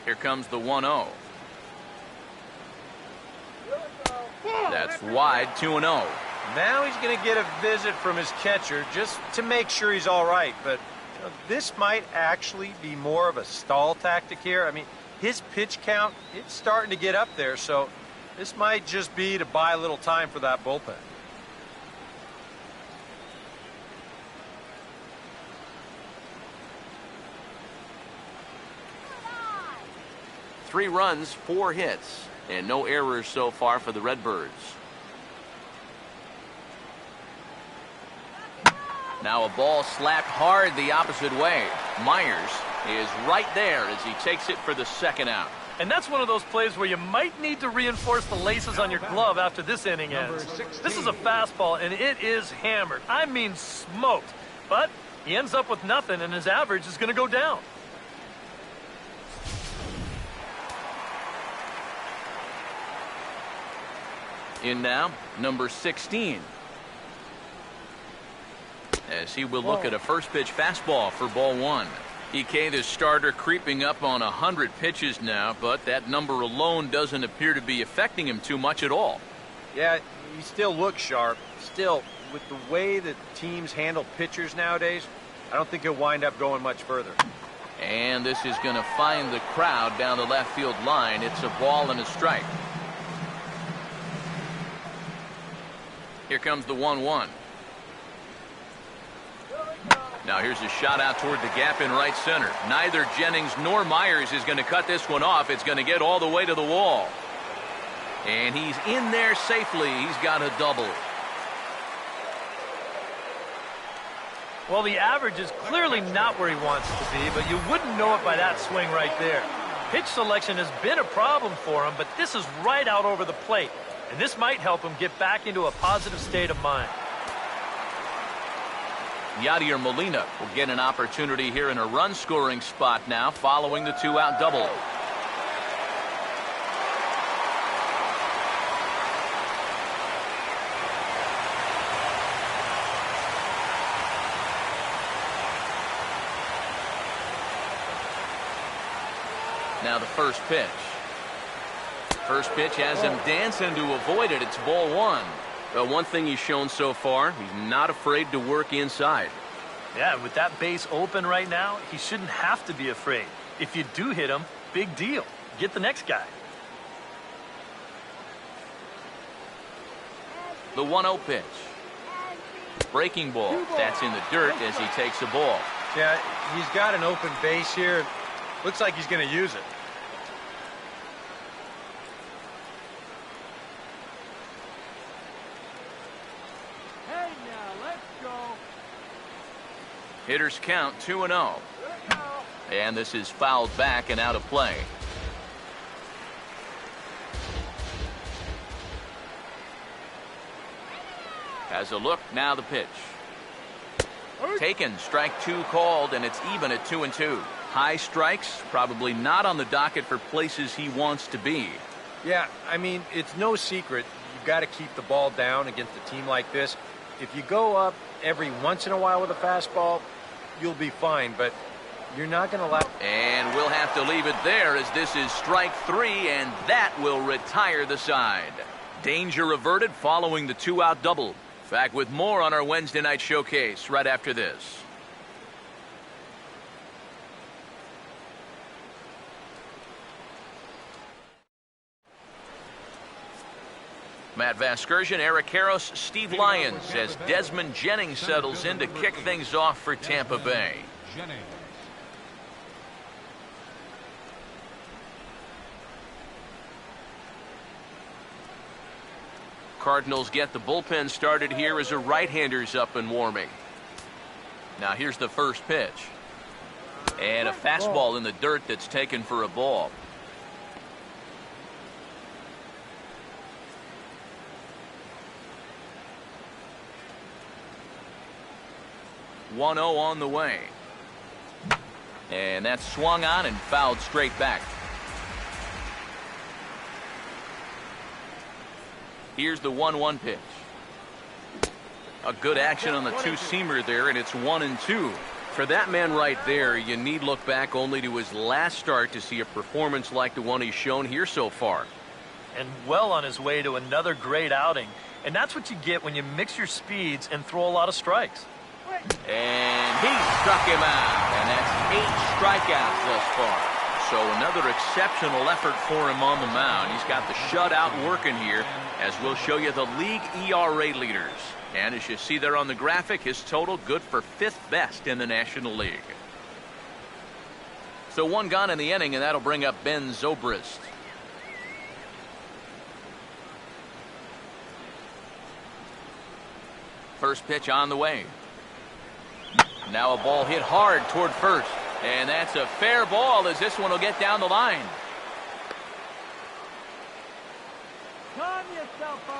Here comes the 1-0. That's wide, 2-0. Now he's going to get a visit from his catcher just to make sure he's all right. But this might actually be more of a stall tactic here. I mean, his pitch count, it's starting to get up there. So this might just be to buy a little time for that bullpen. 3 runs, 4 hits, and no errors so far for the Redbirds. Now a ball slapped hard the opposite way. Myers is right there as he takes it for the 2nd out. And that's one of those plays where you might need to reinforce the laces on your glove after this inning ends. This is a fastball, and it is hammered. I mean smoked. But he ends up with nothing, and his average is going to go down. In now, number 16. As he will look at a first pitch fastball for ball 1. EK, the starter, creeping up on 100 pitches now, but that number alone doesn't appear to be affecting him too much at all. Yeah, he still looks sharp. Still, with the way that teams handle pitchers nowadays, I don't think he'll wind up going much further. And this is going to find the crowd down the left field line. It's a ball and a strike. Here comes the 1-1. Now here's a shot out toward the gap in right center. Neither Jennings nor Myers is going to cut this one off. It's going to get all the way to the wall. And he's in there safely. He's got a double. Well, the average is clearly not where he wants it to be, but you wouldn't know it by that swing right there. Pitch selection has been a problem for him, but this is right out over the plate. And this might help him get back into a positive state of mind. Yadier Molina will get an opportunity here in a run-scoring spot now following the 2-out double. Now the first pitch. First pitch has him dancing to avoid it. It's ball 1. One thing he's shown so far, he's not afraid to work inside. Yeah, with that base open right now, he shouldn't have to be afraid. If you do hit him, big deal. Get the next guy. The 1-0 pitch. Breaking ball. That's in the dirt as he takes a ball. Yeah, he's got an open base here. Looks like he's going to use it. Hey, now, let's go. Hitters count 2-0. And this is fouled back and out of play. Has a look, now the pitch. Taken, strike 2 called, and it's even at 2-2. High strikes, probably not on the docket for places he wants to be. Yeah, I mean, it's no secret. You've got to keep the ball down against a team like this. If you go up every once in a while with a fastball, you'll be fine, but you're not going to allow... And we'll have to leave it there as this is strike 3, and that will retire the side. Danger averted following the 2-out double. Back with more on our Wednesday night showcase right after this. Matt Vasgersian, Eric Karros, Steve Lyons as Desmond Jennings settles in to kick things off for Tampa Bay. Jennings. Cardinals get the bullpen started here as a right-hander's up and warming. Now here's the first pitch. And a fastball in the dirt that's taken for a ball. One 0 on the way. And that's swung on and fouled straight back. Here's the 1-1 pitch. A good action on the two-seamer there, and it's 1-2. For that man right there, you need look back only to his last start to see a performance like the one he's shown here so far. And well on his way to another great outing. And that's what you get when you mix your speeds and throw a lot of strikes. And he struck him out, and that's 8 strikeouts thus far. So another exceptional effort for him on the mound. He's got the shutout working here, as we'll show you the league ERA leaders. And as you see there on the graphic, his total good for 5th best in the National League. So 1 gone in the inning, and that'll bring up Ben Zobrist. First pitch on the way. Now a ball hit hard toward first. And that's a fair ball as this one will get down the line.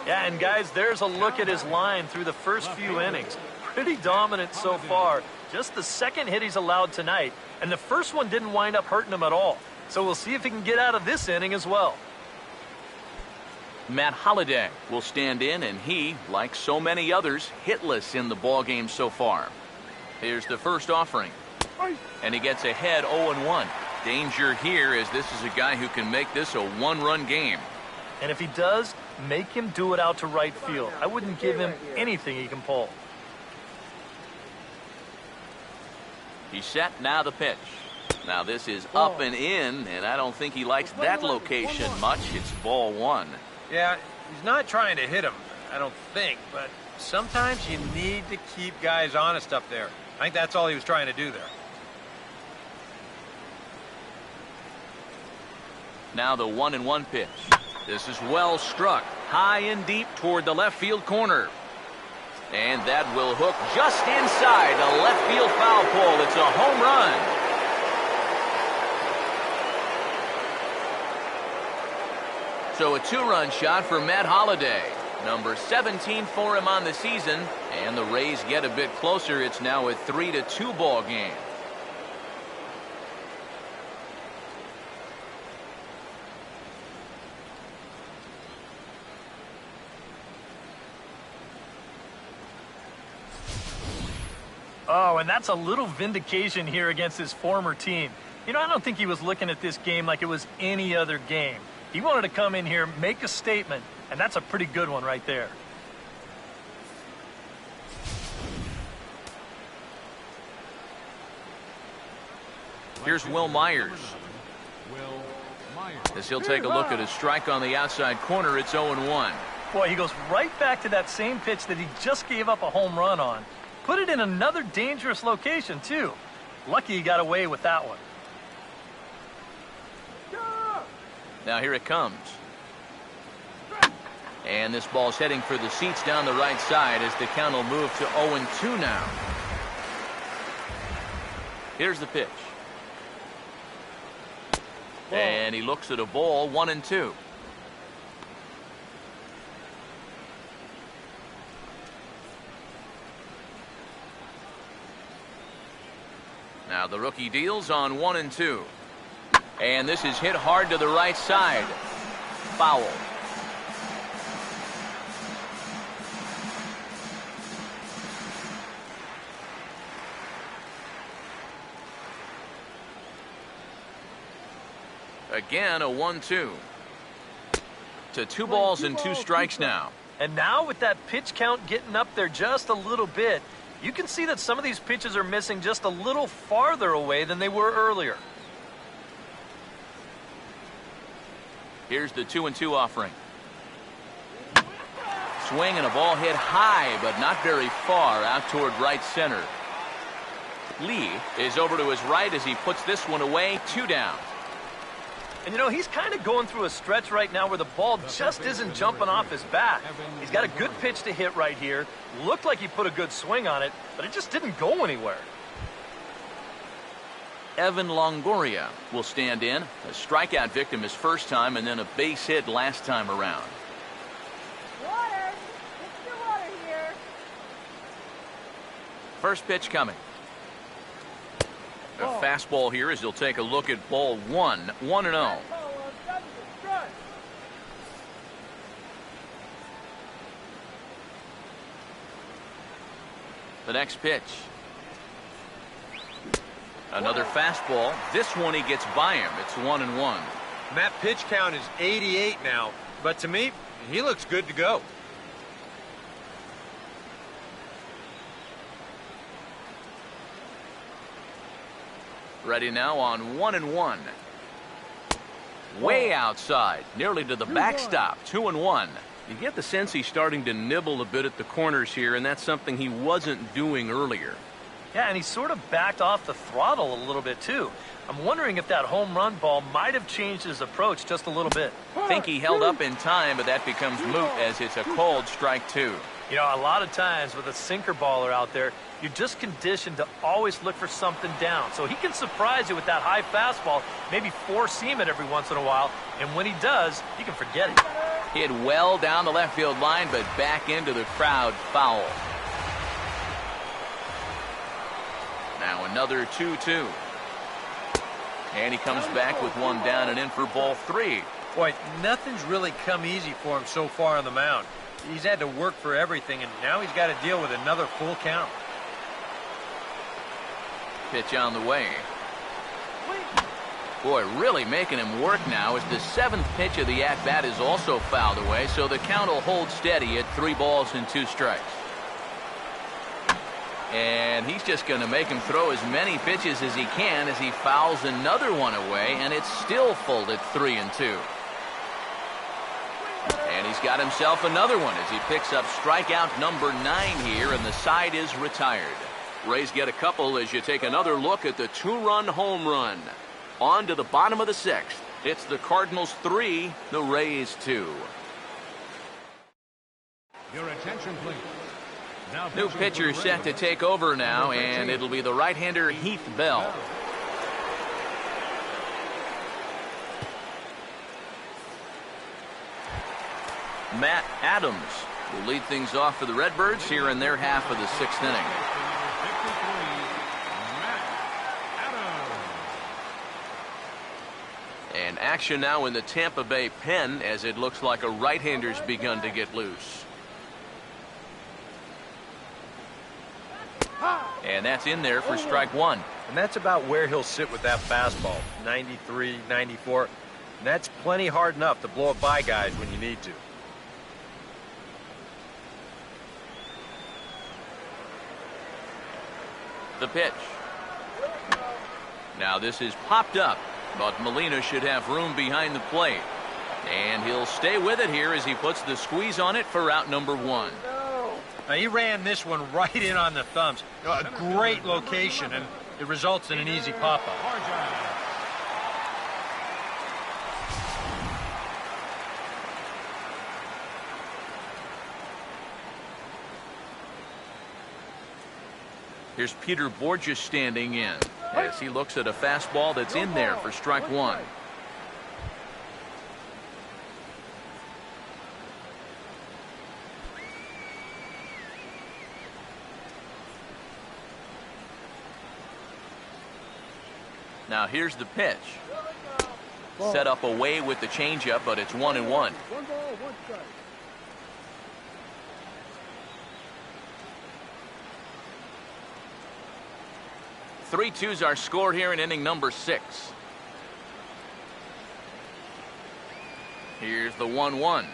Yeah, and guys, there's a look at his line through the first few innings. Pretty dominant so far. Just the second hit he's allowed tonight. And the first one didn't wind up hurting him at all. So we'll see if he can get out of this inning as well. Matt Holliday will stand in, and he, like so many others, hitless in the ballgame so far. Here's the first offering. And he gets ahead 0-1. Danger here as this is a guy who can make this a 1-run game. And if he does, make him do it out to right field. I wouldn't give him anything he can pull. He's set, now the pitch. Now this is up and in, and I don't think he likes that location much. It's ball 1. Yeah, he's not trying to hit him, I don't think, but sometimes you need to keep guys honest up there. I think that's all he was trying to do there. Now the 1-1 pitch. This is well struck, high and deep toward the left field corner. And that will hook just inside the left field foul pole. It's a home run. So a 2-run shot for Matt Holliday. Number 17 for him on the season. And the Rays get a bit closer. It's now a 3-2 ball game. Oh, and that's a little vindication here against his former team. You know, I don't think he was looking at this game like it was any other game. He wanted to come in here, make a statement, and that's a pretty good one right there. Here's Will Myers. As he'll take a look at his strike on the outside corner, it's 0-1. Boy, he goes right back to that same pitch that he just gave up a home run on. Put it in another dangerous location, too. Lucky he got away with that one. Now here it comes. And this ball's heading for the seats down the right side as the count will move to 0-2 now. Here's the pitch. And he looks at a ball, 1-2. Now the rookie deals on 1-2. And this is hit hard to the right side. Foul. Again, a 1-2. To 2 balls and 2 strikes now. And now with that pitch count getting up there just a little bit, you can see that some of these pitches are missing just a little farther away than they were earlier. Here's the 2-2 offering. Swing and a ball hit high, but not very far out toward right center. Lee is over to his right as he puts this one away, 2 down. And you know, he's kind of going through a stretch right now where the ball just isn't jumping off his bat. He's got a good pitch to hit right here. Looked like he put a good swing on it, but it just didn't go anywhere. Evan Longoria will stand in. A strikeout victim his first time and then a base hit last time around. Water. Get your water here. First pitch coming. A fastball here as he'll take a look at ball 1, 1-0. The next pitch. Another fastball. This one he gets by him. It's 1-1. And that pitch count is 88 now. But to me, he looks good to go. Ready now on 1-1. Way outside, nearly to the backstop. 2-1. You get the sense he's starting to nibble a bit at the corners here, and that's something he wasn't doing earlier. Yeah, and he sort of backed off the throttle a little bit, too. I'm wondering if that home run ball might have changed his approach just a little bit. Think he held up in time, but that becomes moot as it's a called strike 2. You know, a lot of times with a sinker baller out there, you're just conditioned to always look for something down. So he can surprise you with that high fastball, maybe four-seam it every once in a while, and when he does, you can forget it. Hit well down the left field line, but back into the crowd, foul. Now another 2-2. And he comes back with one down and in for ball 3. Boy, nothing's really come easy for him so far on the mound. He's had to work for everything, and now he's got to deal with another full count. Pitch on the way. Boy, really making him work now as the 7th pitch of the at-bat is also fouled away, so the count will hold steady at 3 balls and 2 strikes. And he's just going to make him throw as many pitches as he can as he fouls another one away, and it's still full at 3-2. And he's got himself another one as he picks up strikeout number 9 here, and the side is retired. Rays get a couple as you take another look at the 2-run home run. On to the bottom of the 6th. It's the Cardinals 3, the Rays 2. Your attention, please. Now New pitcher set to take over now, and it'll be the right-hander Heath Bell. Matt Adams will lead things off for the Redbirds here in their half of the 6th inning. And action now in the Tampa Bay pen as it looks like a right-hander's begun to get loose. And that's in there for strike 1. And that's about where he'll sit with that fastball, 93, 94. And that's plenty hard enough to blow it by guys when you need to. The pitch. Now this is popped up, but Molina should have room behind the plate. And he'll stay with it here as he puts the squeeze on it for out number 1. Now, he ran this one right in on the thumbs. A great location, and it results in an easy pop-up. Here's Peter Borges standing in as he looks at a fastball that's in there for strike 1. Now here's the pitch. Set up away with the changeup, but it's 1-1. 1 ball, 1 strike. Three twos are scored here in inning number 6. Here's the 1-1.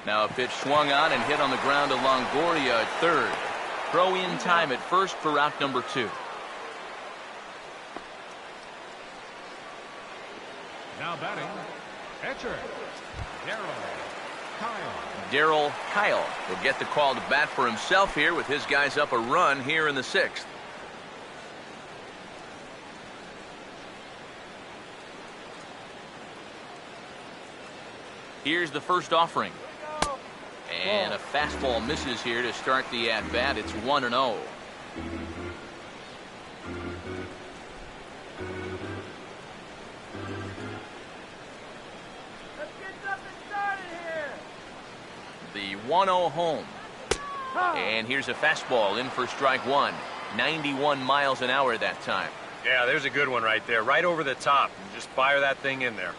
Now a pitch swung on and hit on the ground to Longoria at third. Throw in time at first for out number 2. Now batting, pitcher, Darryl Kyle will get the call to bat for himself here with his guys up a run here in the 6th. Here's the first offering. And a fastball misses here to start the at-bat. It's 1-0. The 1-0 home. And here's a fastball in for strike 1. 91 miles an hour that time. Yeah, there's a good one right there. Right over the top. Just fire that thing in there.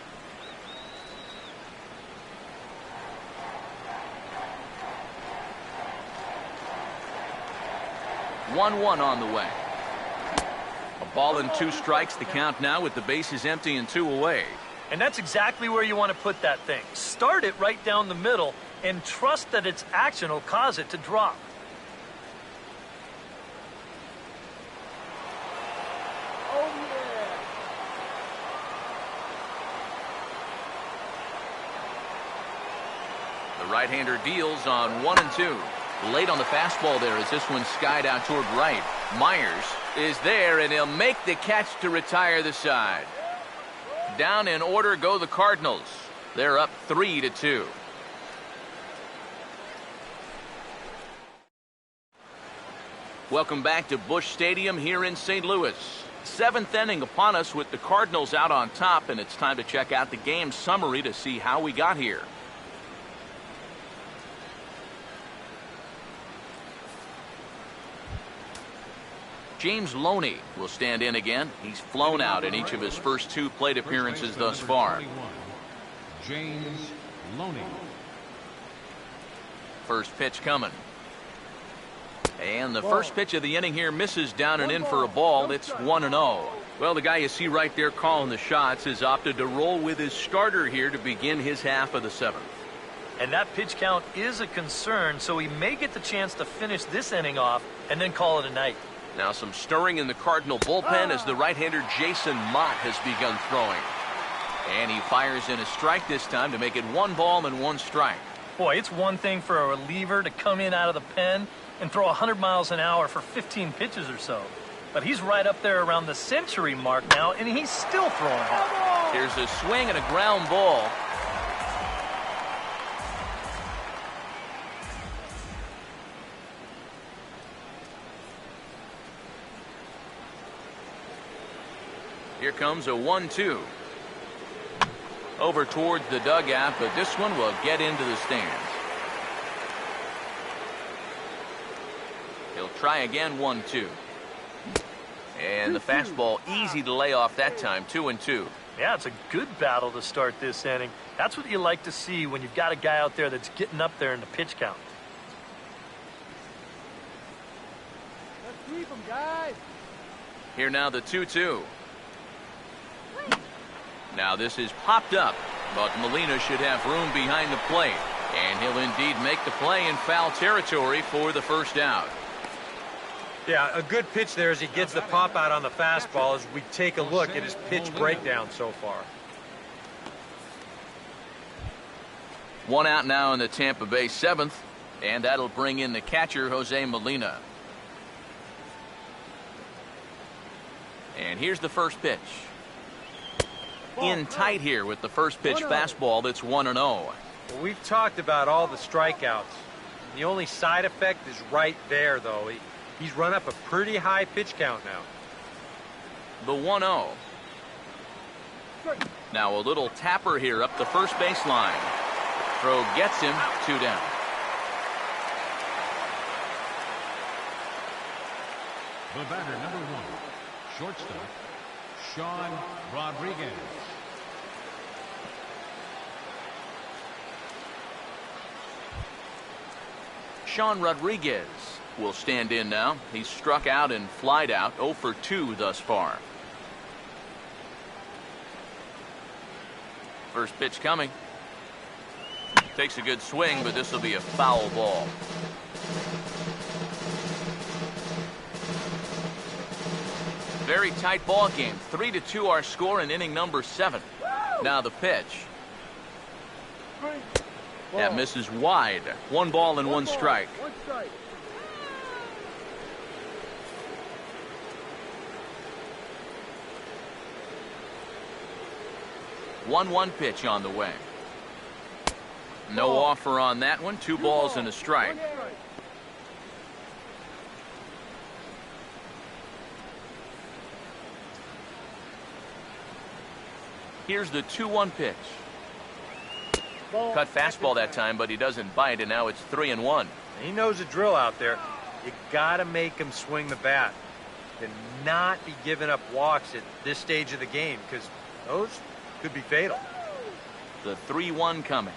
One on the way. A ball and 2 strikes, the count now with the bases empty and 2 away. And that's exactly where you want to put that thing. Start it right down the middle and trust that its action will cause it to drop. The right-hander deals on 1 and 2. Late on the fastball there as this one skied out toward right. Myers is there, and he'll make the catch to retire the side. Down in order go the Cardinals. They're up 3-2. Welcome back to Busch Stadium here in St. Louis. 7th inning upon us with the Cardinals out on top, and it's time to check out the game summary to see how we got here. James Loney will stand in again. He's flown out in each of his first 2 plate appearances thus far. James Loney. First pitch coming. And the first pitch of the inning here misses down and in for a ball. It's 1-0. Well, the guy you see right there calling the shots has opted to roll with his starter here to begin his half of the 7th. And that pitch count is a concern, so he may get the chance to finish this inning off and then call it a night. Now some stirring in the Cardinal bullpen as the right-hander Jason Mott has begun throwing. And he fires in a strike this time to make it 1 ball and 1 strike. Boy, it's one thing for a reliever to come in out of the pen and throw 100 miles an hour for 15 pitches or so. But he's right up there around the century mark now, and he's still throwing hard. Here's a swing and a ground ball. Here comes a 1-2. Over towards the dugout, but this one will get into the stands. He'll try again, 1-2. And the fastball easy to lay off that time, 2-2. Yeah, it's a good battle to start this inning. That's what you like to see when you've got a guy out there that's getting up there in the pitch count. Let's sweep them, guys. Here now the 2-2. Now this is popped up, but Molina should have room behind the plate. And he'll indeed make the play in foul territory for the first out. Yeah, a good pitch there as he gets the pop out on the fastball as we take a look at his pitch breakdown so far. One out now in the Tampa Bay 7th, and that'll bring in the catcher, Jose Molina. And here's the first pitch. In tight here with the first pitch fastball that's 1-0. Well, we've talked about all the strikeouts. The only side effect is right there, though. He's run up a pretty high pitch count now. The 1-0. Now a little tapper here up the first baseline. Throw gets him, 2 down. The batter, number 1, shortstop, Sean Rodriguez. Sean Rodriguez will stand in now. He's struck out and flied out, 0 for 2 thus far. First pitch coming. Takes a good swing, but this will be a foul ball. Very tight ball game. 3-2 our score in inning number 7. Now the pitch. That misses wide. 1 ball and 1 strike. 1-1 pitch on the way. No offer on that one. 2 balls and a strike. Here's the 2-1 pitch. Cut fastball that time, but he doesn't bite, and now it's 3-1. He knows the drill out there. You got to make him swing the bat and not be giving up walks at this stage of the game, because those could be fatal. The 3-1 coming.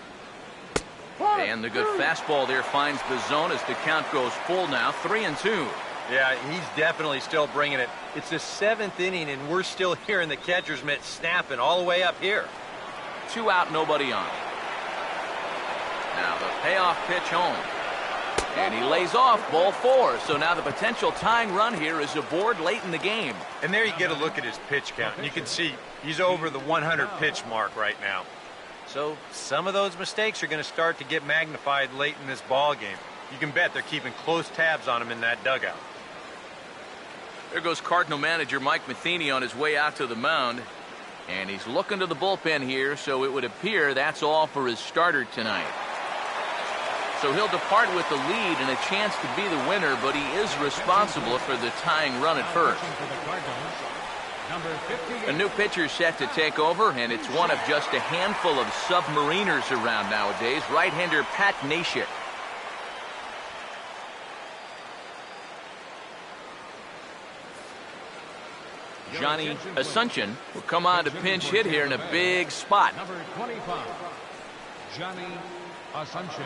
And the good fastball there finds the zone as the count goes full now. 3-2. Yeah, he's definitely still bringing it. It's the 7th inning, and we're still hearing the catcher's mitt snapping all the way up here. 2 out, nobody on. Now the payoff pitch home. And he lays off, ball 4. So now the potential tying run here is aboard late in the game. And there you get a look at his pitch count. And you can see he's over the 100 pitch mark right now. So some of those mistakes are going to start to get magnified late in this ball game. You can bet they're keeping close tabs on him in that dugout. There goes Cardinal manager Mike Matheny on his way out to the mound. And he's looking to the bullpen here, so it would appear that's all for his starter tonight. So he'll depart with the lead and a chance to be the winner, but he is responsible for the tying run at first. A new pitcher set to take over, and it's one of just a handful of submariners around nowadays. Right-hander Pat Neshek. Johnny Asuncion will come on to pinch hit here in a big spot. Number 25, Johnny Asuncion.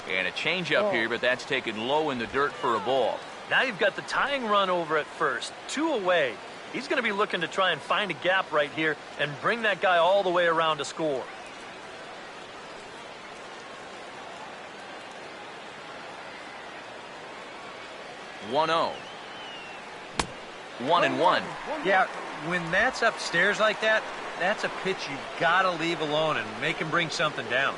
And a changeup here, but that's taken low in the dirt for a ball. Now you've got the tying run over at first. 2 away. He's going to be looking to try and find a gap right here and bring that guy all the way around to score. One 0. 1-1. Yeah, when that's upstairs like that, that's a pitch you got to leave alone and make him bring something down.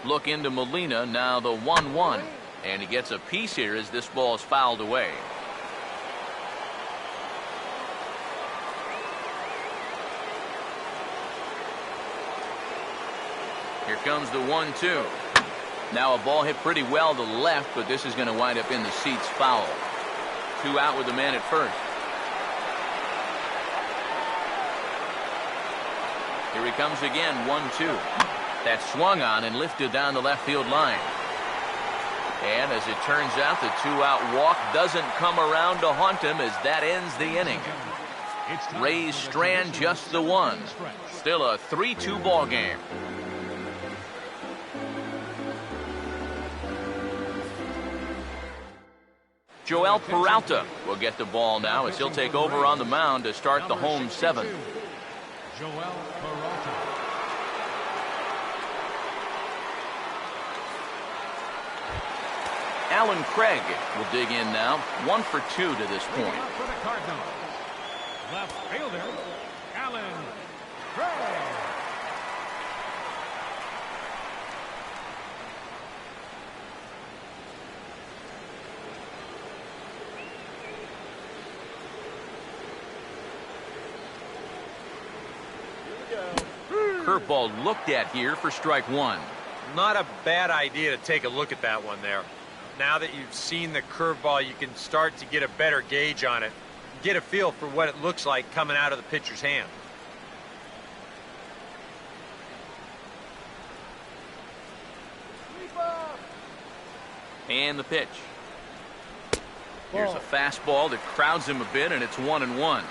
Look into Molina, now the 1-1. And he gets a piece here as this ball is fouled away. Here comes the 1-2. Now a ball hit pretty well to the left, but this is going to wind up in the seats foul. 2 out with the man at first. Here he comes again, 1-2. That swung on and lifted down the left field line. And as it turns out, the 2-out walk doesn't come around to haunt him as that ends the inning. Rays strand just the 1. Still a 3-2 ball game. Joel Peralta will get the ball now as he'll take over on the mound to start the home 7th. Joel Peralta. Alan Craig will dig in now. 1 for 2 to this point. Leading up for the Cardinals, left fielder, Alan Craig. Curveball looked at here for strike 1. Not a bad idea to take a look at that one there. Now that you've seen the curveball, you can start to get a better gauge on it. Get a feel for what it looks like coming out of the pitcher's hand. And the pitch. Here's a fastball that crowds him a bit, and it's 1-1.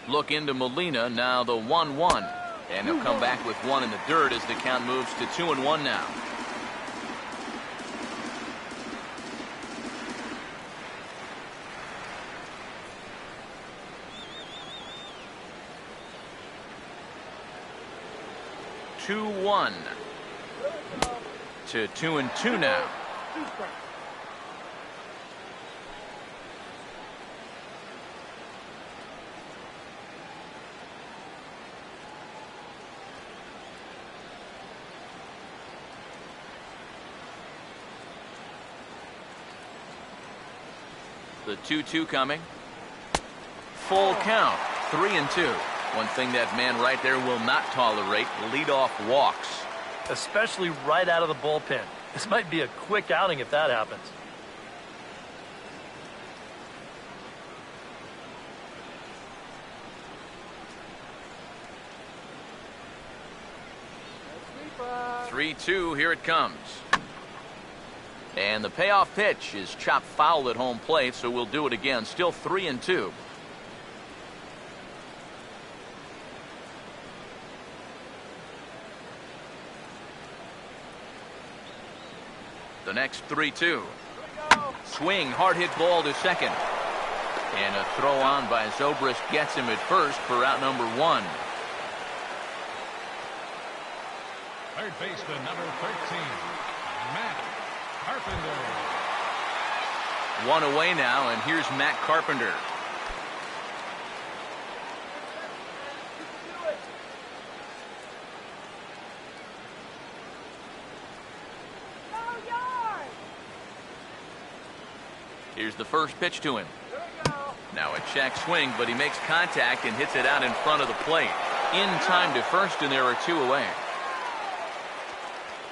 Look into Molina, now the 1-1. And he'll come back with 1 in the dirt as the count moves to 2-1 now. Two-1 to 2-2 now. The 2-2 coming. Full count. 3-2. One thing that man right there will not tolerate, leadoff walks. Especially right out of the bullpen. This might be a quick outing if that happens. Sweeper. 3-2, here it comes. And the payoff pitch is chopped foul at home plate, so we'll do it again. Still 3-2. The next 3-2. Swing, hard hit ball to second. And a throw on by Zobrist gets him at first for out number 1. Third baseman, number 13, Matt Carpenter. 1 away now, and here's Matt Carpenter. Here's the first pitch to him. Now a check swing, but he makes contact and hits it out in front of the plate. In time to first, and there are 2 away.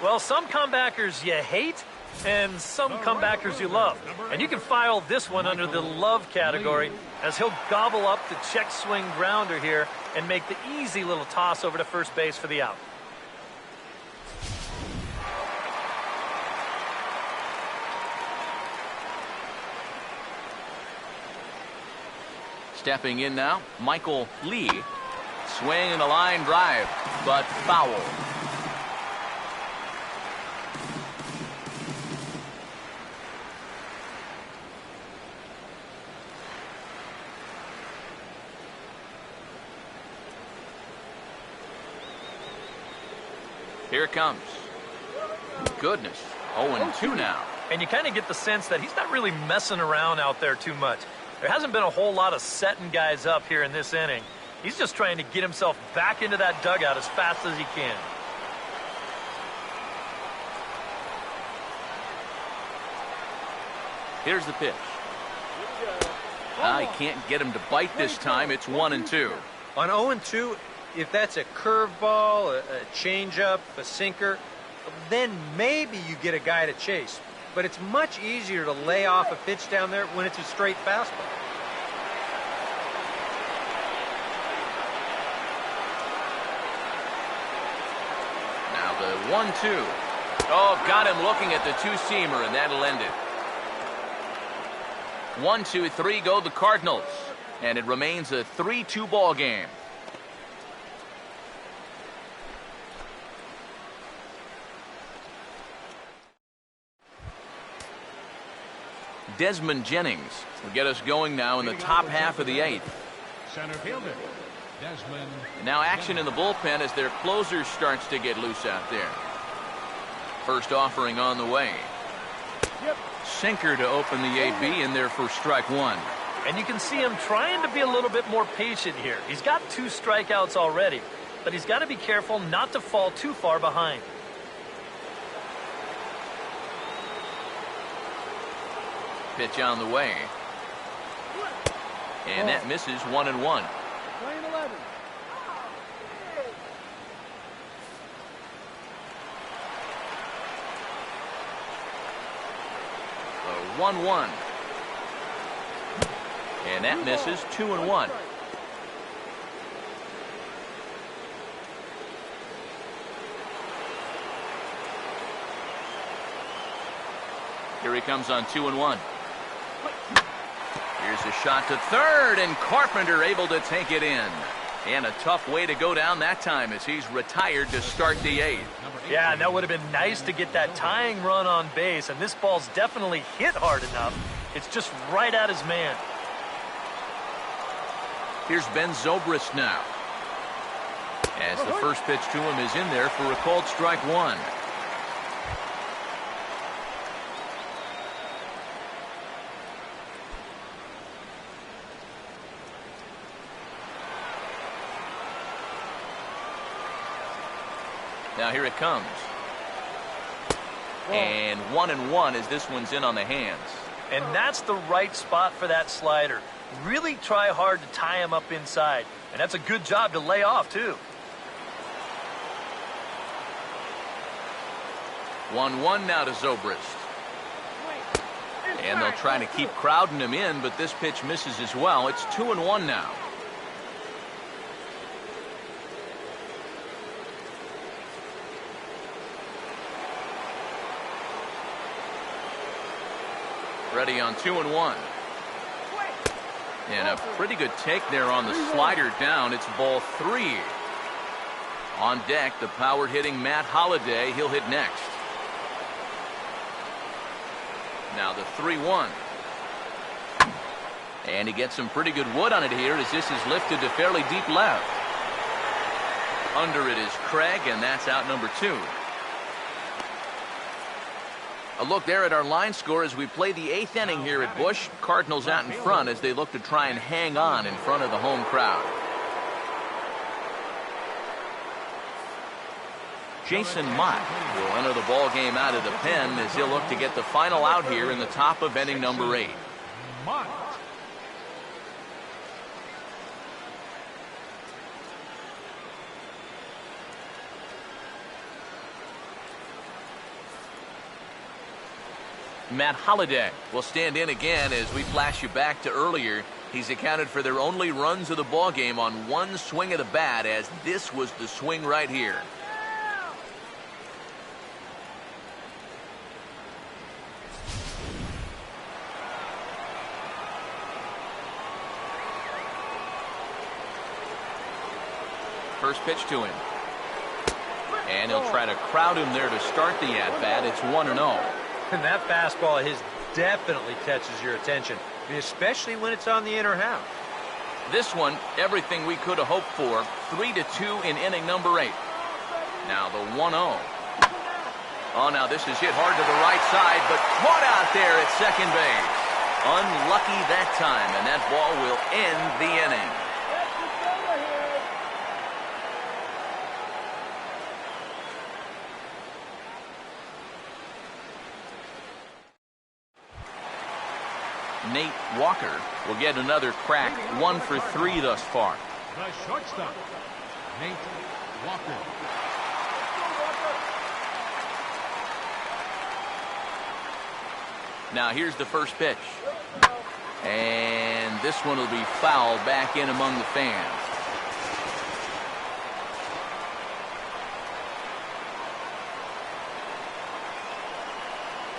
Well, some comebackers you hate and some comebackers you love. And you can file this one under the love category, as he'll gobble up the check swing grounder here and make the easy little toss over to first base for the out. Stepping in now, Michael Lee. Swing and a line drive, but foul. Here it comes. Goodness. 0-2 now. And you kind of get the sense that he's not really messing around out there too much. There hasn't been a whole lot of setting guys up here in this inning. He's just trying to get himself back into that dugout as fast as he can. Here's the pitch. He can't get him to bite this time. It's 1-2. On 0-2, if that's a curveball, a changeup, a sinker, then maybe you get a guy to chase. But it's much easier to lay off a pitch down there when it's a straight fastball. Now the 1-2. Oh, got him looking at the two-seamer, and that'll end it. 1, 2, 3 go the Cardinals. And it remains a 3-2 ball game. Desmond Jennings will get us going now in the top half of the 8th. Center fielder, Desmond. And now action in the bullpen as their closer starts to get loose out there. First offering on the way. Sinker to open the AB in there for strike 1. And you can see him trying to be a little bit more patient here. He's got 2 strikeouts already, but he's got to be careful not to fall too far behind. Pitch on the way. And that misses 1-1. Playing 11. 1-1. And that misses 2-1. Here he comes on 2-1. Here's a shot to third, and Carpenter able to take it in. And a tough way to go down that time as he's retired to start the 8th. Yeah, and that would have been nice to get that tying run on base, and this ball's definitely hit hard enough. It's just right at his man. Here's Ben Zobrist now. As the first pitch to him is in there for a called strike 1. Now here it comes. And 1-1 as this one's in on the hands. And that's the right spot for that slider. Really try hard to tie him up inside. And that's a good job to lay off, too. 1-1 now to Zobrist. And they'll try to keep crowding him in, but this pitch misses as well. It's 2-1 now. Ready on 2-1. And a pretty good take there on the slider down. It's ball 3. On deck, the power hitting Matt Holliday. He'll hit next. Now the 3-1. And he gets some pretty good wood on it here as this is lifted to fairly deep left. Under it is Craig, and that's out number 2. A look there at our line score as we play the 8th inning here at Busch. Cardinals out in front as they look to try and hang on in front of the home crowd. Jason Mott will enter the ball game out of the pen as he'll look to get the final out here in the top of inning number 8. Mott. Matt Holliday will stand in again as we flash you back to earlier. He's accounted for their only runs of the ball game on one swing of the bat, as this was the swing right here. First pitch to him. And he'll try to crowd him there to start the at-bat. It's 1-0. And that fastball of his definitely catches your attention, especially when it's on the inner half. This one, everything we could have hoped for. 3-2 in inning number 8. Now the 1-0. Oh, now this is hit hard to the right side, but caught out there at second base. Unlucky that time, and that ball will end the inning. Nate Walker will get another crack, 1 for 3 thus far. The shortstop, Nate Walker. Now here's the first pitch. And this one will be fouled back in among the fans.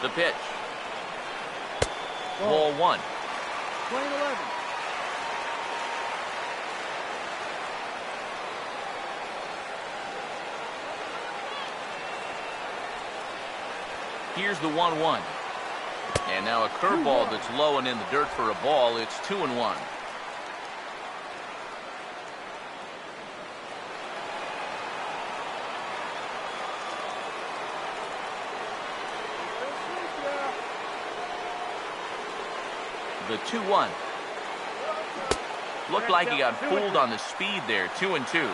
The pitch. Ball 1. Play 11. Here's the 1-1. And now a curveball that's low and in the dirt for a ball. It's 2-1. The 2-1. Looked like he got fooled on the speed there. 2-2.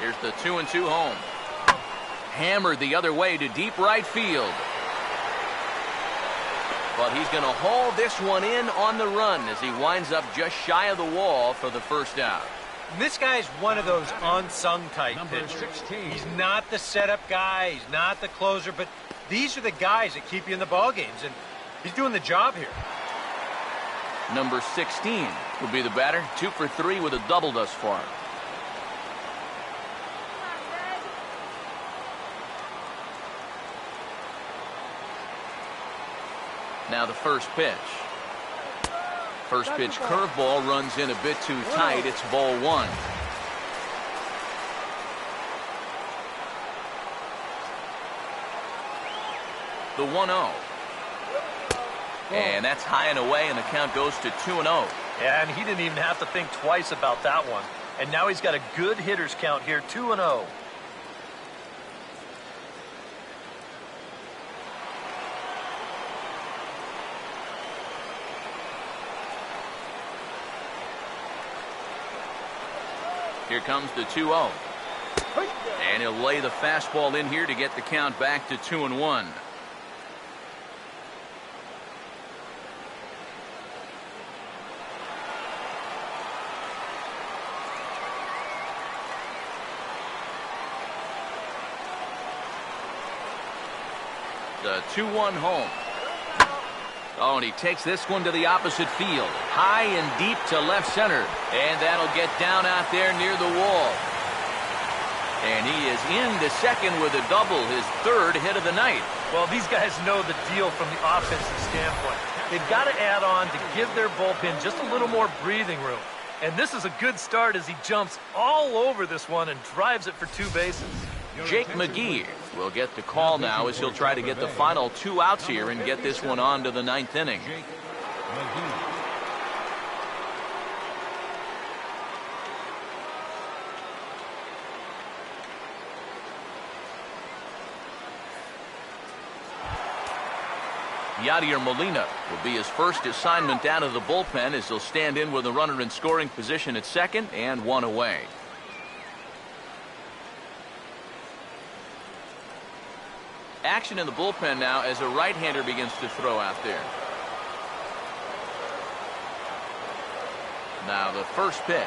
Here's the 2-2 home. Hammered the other way to deep right field. But he's going to haul this one in on the run as he winds up just shy of the wall for the first out. This guy's one of those unsung type Number pitchers. 16. He's not the setup guy. He's not the closer. But these are the guys that keep you in the ball games. And he's doing the job here. Number 16 will be the batter. 2 for 3 with a double thus far. Now the first pitch. First pitch curveball runs in a bit too tight. It's ball 1. The 1-0. And that's high and away, and the count goes to 2-0. Yeah, and he didn't even have to think twice about that one. And now he's got a good hitters count here, 2-0. Here comes the 2-0. And he'll lay the fastball in here to get the count back to 2-1. The 2-1 home. Oh, and he takes this one to the opposite field. High and deep to left center. And that'll get down out there near the wall. And he is into second with a double, his third hit of the night. Well, these guys know the deal from the offensive standpoint. They've got to add on to give their bullpen just a little more breathing room. And this is a good start as he jumps all over this one and drives it for 2 bases. Jake McGee will get the call now as he'll try to get the final 2 outs here and get this one on to the 9th inning. Jake McGee. Yadier Molina will be his first assignment out of the bullpen as he'll stand in with a runner in scoring position at second and 1 away. Action in the bullpen now as a right-hander begins to throw out there. Now the first pitch.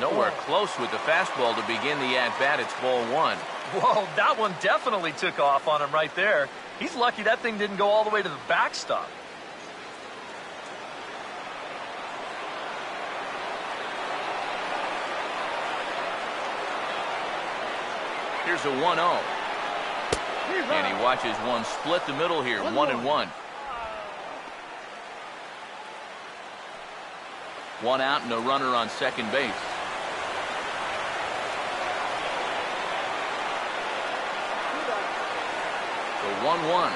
Nowhere close with the fastball to begin the at-bat. It's ball 1. Whoa, that one definitely took off on him right there. He's lucky that thing didn't go all the way to the backstop. Here's a 1-0. And he watches one split the middle here, 1-1. 1 out and a runner on second base. The 1-1.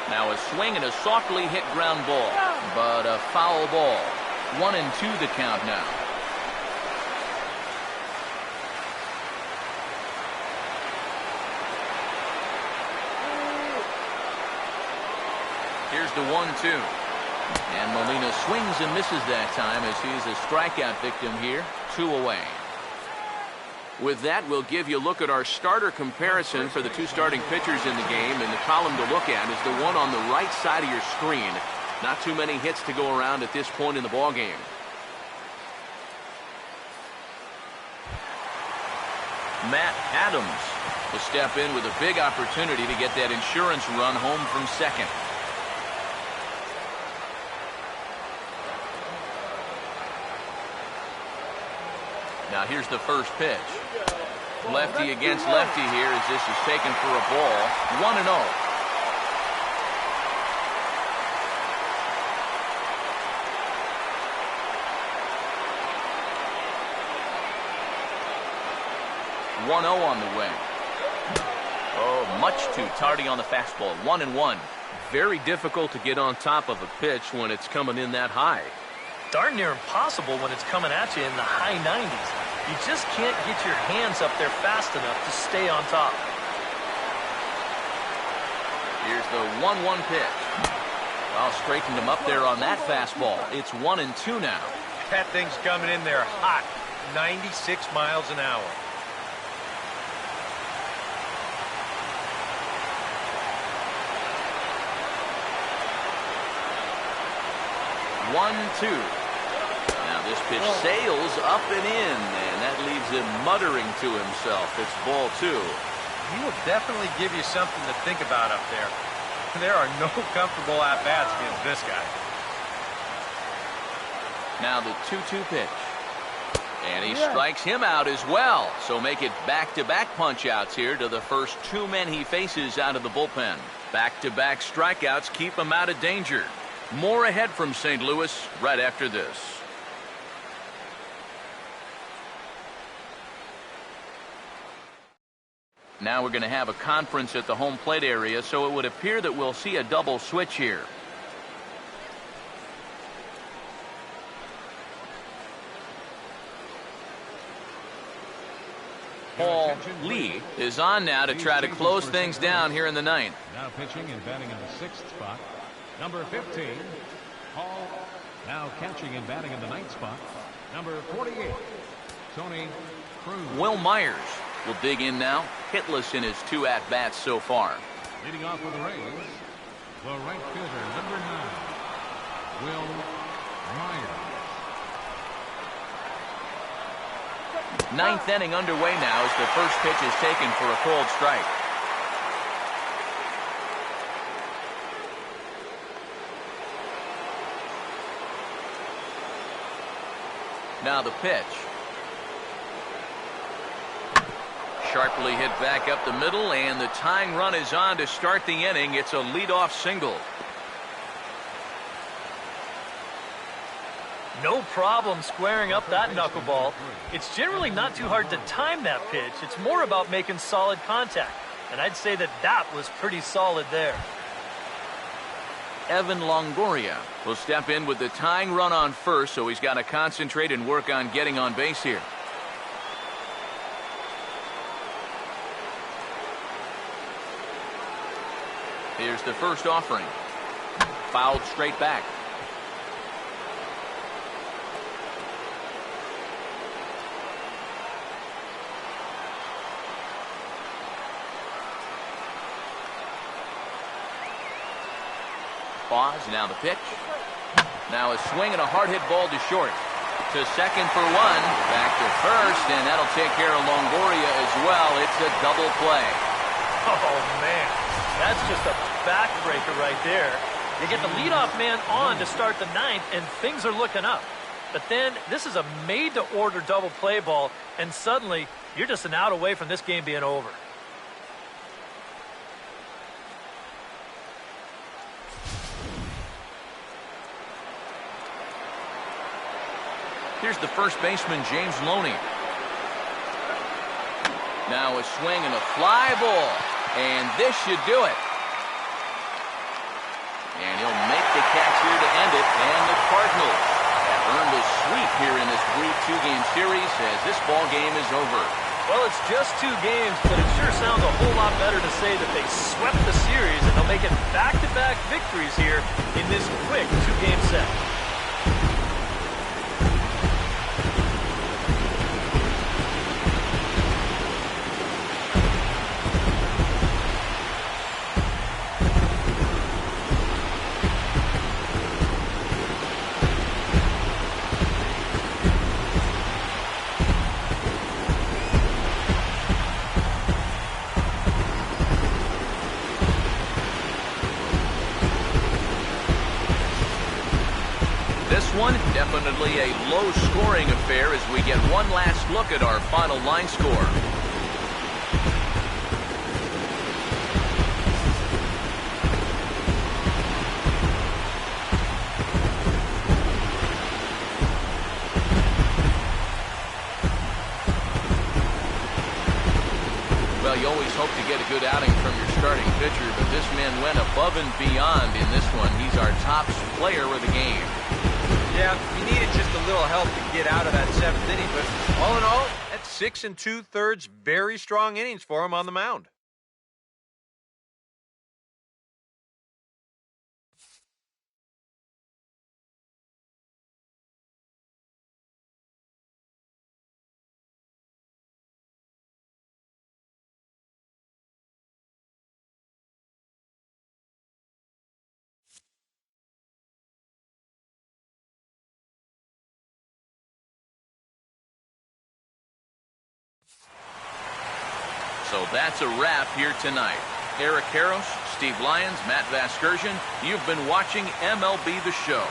Now a swing and a softly hit ground ball, but a foul ball. 1-2 the count now. Here's the 1-2. And Molina swings and misses that time as he's a strikeout victim here. 2 away. With that, we'll give you a look at our starter comparison for the 2 starting pitchers in the game. And the column to look at is the one on the right side of your screen. Not too many hits to go around at this point in the ballgame. Matt Adams will step in with a big opportunity to get that insurance run home from second. Now here's the first pitch. Lefty against lefty here as this is taken for a ball. 1-0. On the way. Oh, much too tardy on the fastball. 1-1. Very difficult to get on top of a pitch when it's coming in that high. Darn near impossible when it's coming at you in the high 90s. You just can't get your hands up there fast enough to stay on top. Here's the 1-1 pitch. Well, straightened him up there on that fastball. It's 1-2 now. That thing's coming in there hot. 96 miles an hour. 1-2. Now this pitch sails up and in, and that leaves him muttering to himself. It's ball 2. He will definitely give you something to think about up there. There are no comfortable at-bats against this guy. Now the 2-2 pitch. And he strikes him out as well. So make it back-to-back punch-outs here to the first 2 men he faces out of the bullpen. Back-to-back strikeouts keep him out of danger. More ahead from St. Louis right after this. Now we're going to have a conference at the home plate area, so it would appear that we'll see a double switch here. Paul Lee is on now to try to close things down here in the 9th. Now pitching and batting in the 6th spot, number 15, Paul. Now catching and batting in the 9th spot, number 48, Tony Cruz. Will Myers will dig in now, hitless in his 2 at-bats so far. Leading off with the Rays, the right fielder, number 9, Will Myers. 9th inning underway now as the first pitch is taken for a cold strike. Now the pitch. Sharply hit back up the middle, and the tying run is on to start the inning. It's a leadoff single. No problem squaring up that knuckleball. It's generally not too hard to time that pitch. It's more about making solid contact. And I'd say that that was pretty solid there. Evan Longoria will step in with the tying run on first, so he's got to concentrate and work on getting on base here. Here's the first offering. Fouled straight back. Pause, now the pitch. Now a swing and a hard hit ball to short. To second for 1, back to first, and that'll take care of Longoria as well. It's a double play. Oh, man. That's just a backbreaker right there. You get the leadoff man on to start the 9th, and things are looking up. But then this is a made-to-order double play ball, and suddenly you're just an out away from this game being over. Here's the first baseman, James Loney. Now a swing and a fly ball. And this should do it. And he'll make the catch here to end it. And the Cardinals have earned a sweep here in this brief 2-game series as this ball game is over. Well, it's just 2 games, but it sure sounds a whole lot better to say that they swept the series and they'll make it back-to-back victories here in this quick 2-game set. Definitely a low-scoring affair as we get one last look at our final line score. get a good outing from your starting pitcher, but this man went above and beyond in this one. He's our top player of the game. Yeah, he needed just a little help to get out of that 7th inning, but all in all, that's 6 2/3 very strong innings for him on the mound. So that's a wrap here tonight. Eric Harros, Steve Lyons, Matt Vasgersian, you've been watching MLB The Show.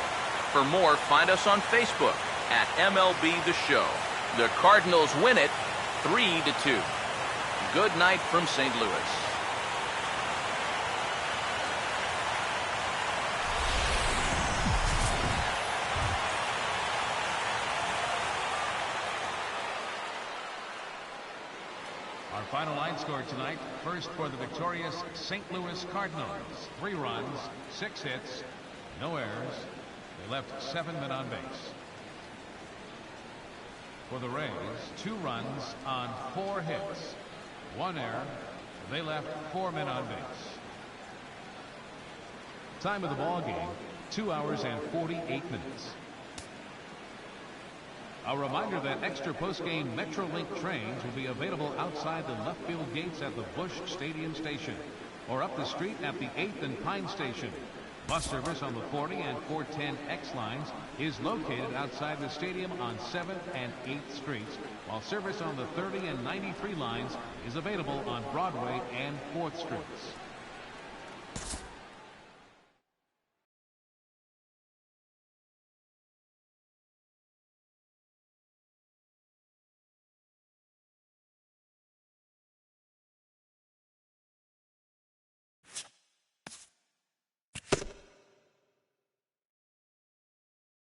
For more, find us on Facebook at MLB The Show. The Cardinals win it 3-2. Good night from St. Louis. Our final line score tonight, first for the victorious St. Louis Cardinals. 3 runs, 6 hits, no errors. They left 7 men on base. For the Rays, 2 runs on 4 hits, 1 error. They left 4 men on base. Time of the ball game, 2 hours and 48 minutes. A reminder that extra postgame Metrolink trains will be available outside the left field gates at the Busch Stadium station or up the street at the 8th and Pine station. Bus service on the 40 and 410X lines is located outside the stadium on 7th and 8th streets, while service on the 30 and 93 lines is available on Broadway and 4th streets.